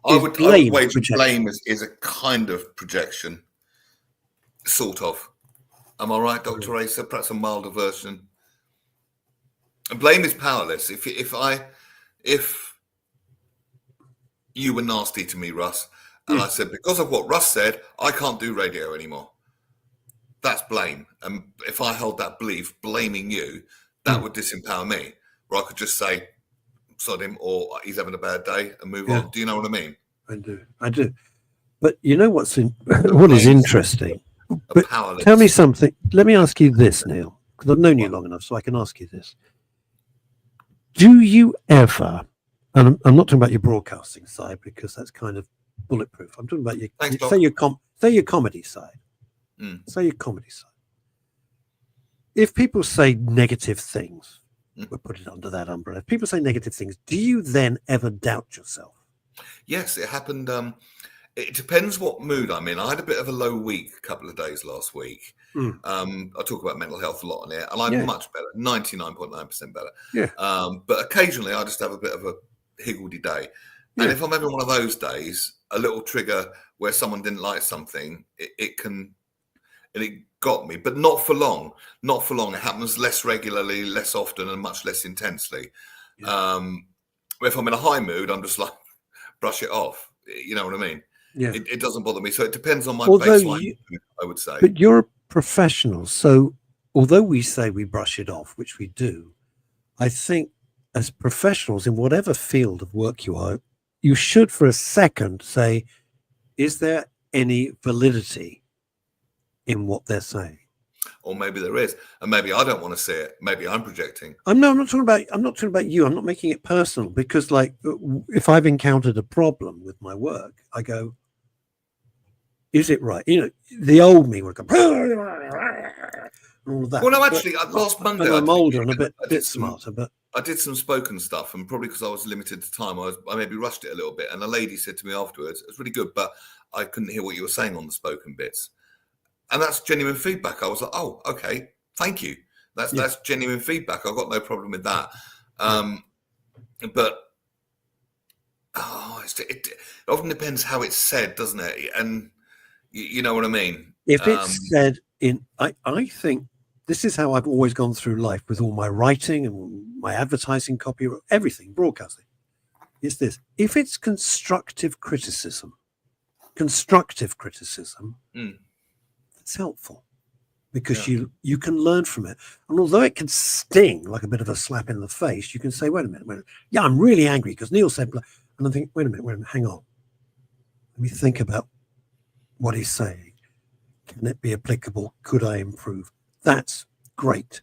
I would wager blame is a kind of projection, sort of. Am I right, Dr. Asa? Perhaps a milder version. And blame is powerless. If you were nasty to me, Russ, And I said, because of what Russ said, I can't do radio anymore. That's blame. And if I held that belief, blaming you, that would disempower me. Where I could just say, sod him, or he's having a bad day, and move on. Do you know what I mean? I do. But you know what is interesting? But tell me something. Let me ask you this, Neil, because I've known you long enough, so I can ask you this. Do you ever, and I'm not talking about your broadcasting side because that's kind of bulletproof. I'm talking about say your comedy side. Say your comedy side. If people say negative things, we'll put it under that umbrella. If people say negative things, do you then ever doubt yourself? Yes, it happened. It depends what mood I'm in. I had a bit of a low week a couple of days last week. I talk about mental health a lot on here, and I'm much better, 99.9% better. But occasionally I just have a bit of a higgledy day. And if I'm having one of those days, a little trigger where someone didn't like something, it can, and it got me, but not for long. Not for long. It happens less regularly, less often, and much less intensely. If I'm in a high mood, I'm just like, brush it off. You know what I mean? Yeah. It doesn't bother me. So it depends on my baseline, I would say. But you're a professional. So although we say we brush it off, which we do, I think as professionals in whatever field of work you are, you should for a second say, is there any validity in what they're saying? Or maybe there is, and maybe I don't want to see it. Maybe I'm projecting. I'm not talking about you. I'm not making it personal, because like if I've encountered a problem with my work, I go, is it right? You know, the old me would go all of that. Well, no, actually, last Monday I'm older and a bit smarter, but I did some spoken stuff, and probably because I was limited to time, I maybe rushed it a little bit. And a lady said to me afterwards, "It was really good, but I couldn't hear what you were saying on the spoken bits." And that's genuine feedback. I was like, "Oh, okay, thank you. That's genuine feedback. I've got no problem with that." But it often depends how it's said, doesn't it? And you know what I mean. If it's said in, I think this is how I've always gone through life with all my writing and my advertising copy, everything, broadcasting. It's this: if it's constructive criticism, it's helpful, because you can learn from it. And although it can sting like a bit of a slap in the face, you can say, wait a minute. Yeah, I'm really angry because Neil said blah. And I think, wait a minute, hang on. Let me think about what he's saying. Can it be applicable? Could I improve? That's great.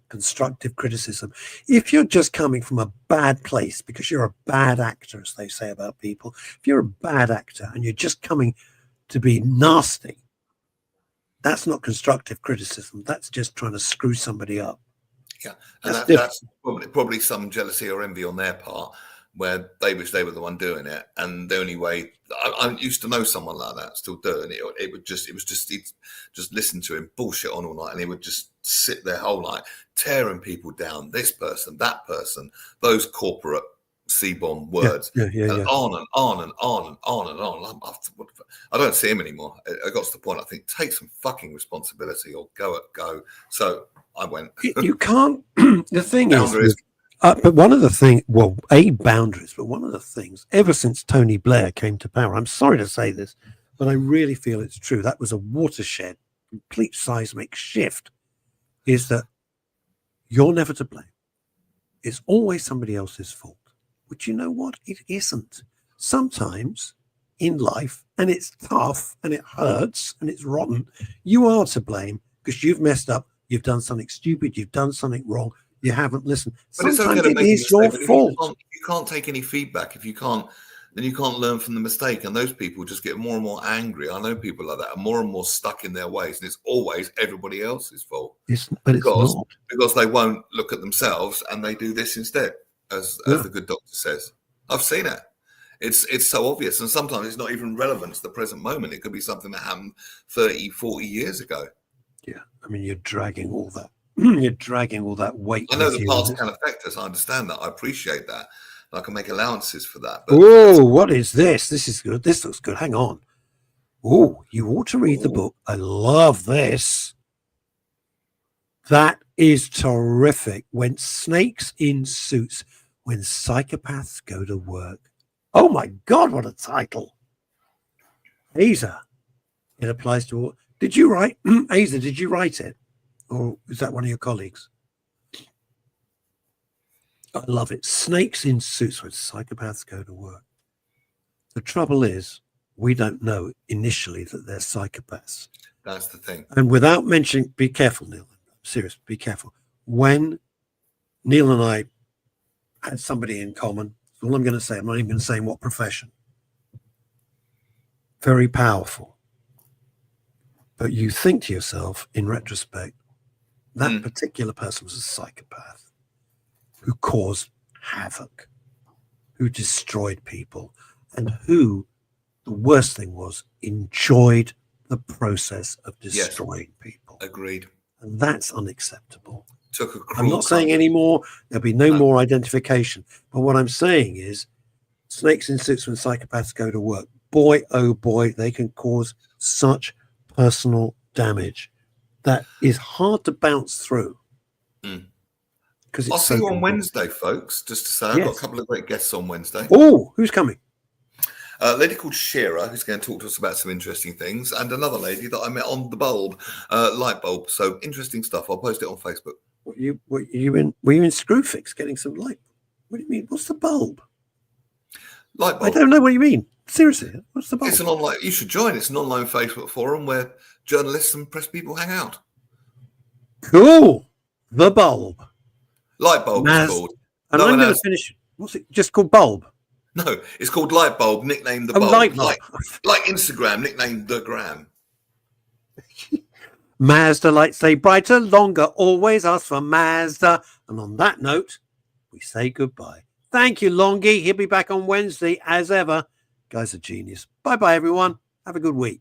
Constructive criticism. If you're just coming from a bad place because you're a bad actor, as they say about people, if you're a bad actor and you're just coming to be nasty, that's not constructive criticism. That's just trying to screw somebody up. Yeah, and that's probably some jealousy or envy on their part, where they wish they were the one doing it. And the only way I used to know someone like that, still do, and he'd just listen to him bullshit on all night, and he would just sit there whole night tearing people down, this person, that person, those corporate C-bomb words, and on and on and on and on and on. I don't see him anymore. I got to the point, I think, take some fucking responsibility or go. So I went. You can't. The thing is, but one of the things, boundaries, but one of the things, ever since Tony Blair came to power, I'm sorry to say this, but I really feel it's true. That was a watershed, complete seismic shift, is that you're never to blame. It's always somebody else's fault. But you know what? It isn't. Sometimes in life, and it's tough and it hurts and it's rotten, you are to blame because you've messed up, you've done something stupid, you've done something wrong, you haven't listened. But sometimes it's okay to it is your fault. You can't take any feedback. If you can't, then you can't learn from the mistake. And those people just get more and more angry. I know people like that are more and more stuck in their ways. And it's always everybody else's fault. It's not. Because they won't look at themselves and they do this instead, as the good doctor says. I've seen it. It's so obvious. And sometimes it's not even relevant to the present moment. It could be something that happened 30, 40 years ago. Yeah. I mean, you're dragging all that. You're dragging all that weight. I know the past can affect us. I understand that. I appreciate that. And I can make allowances for that. Oh, what is this? This is good. This looks good. Hang on. Oh, you ought to read the book. I love this. That is terrific. When Snakes in Suits, when psychopaths go to work. Oh my God, what a title. Aza, it applies to all. Did you write Aza? Did you write it, or is that one of your colleagues? I love it. Snakes in suits where psychopaths go to work. The trouble is, we don't know initially that they're psychopaths. That's the thing. And without mentioning, be careful, Neil. I'm serious, be careful. When Neil and I had somebody in common, that's all I'm going to say. I'm not even going to say in what profession. Very powerful. But you think to yourself, in retrospect, that particular person was a psychopath who caused havoc, who destroyed people, and who, the worst thing was, enjoyed the process of destroying people. Agreed. And that's unacceptable. Took a I'm not saying any more. There'll be no more identification. But what I'm saying is snakes in suits when psychopaths go to work. Boy, oh boy, they can cause such personal damage that is hard to bounce through. Because I'll see you on Wednesday, folks. Just to say, I've got a couple of great guests on Wednesday. Oh, who's coming? A lady called Shira, who's going to talk to us about some interesting things, and another lady that I met on the bulb, light bulb. So interesting stuff. I'll post it on Facebook. Were you in Screwfix getting some light? What do you mean? What's the bulb? Light bulb. I don't know what you mean. Seriously, what's the bulb? It's an online. You should join. It's an online Facebook forum where journalists and press people hang out. Cool. The bulb. Light bulb is called. And I'm going to finish. What's it? Just called bulb? No, it's called Light Bulb, nicknamed the bulb. Light bulb. Like Instagram, nicknamed the gram. Mazda lights stay brighter, longer. Always ask for Mazda. And on that note, we say goodbye. Thank you, Longie. He'll be back on Wednesday as ever. Guy's a genius. Bye-bye, everyone. Have a good week.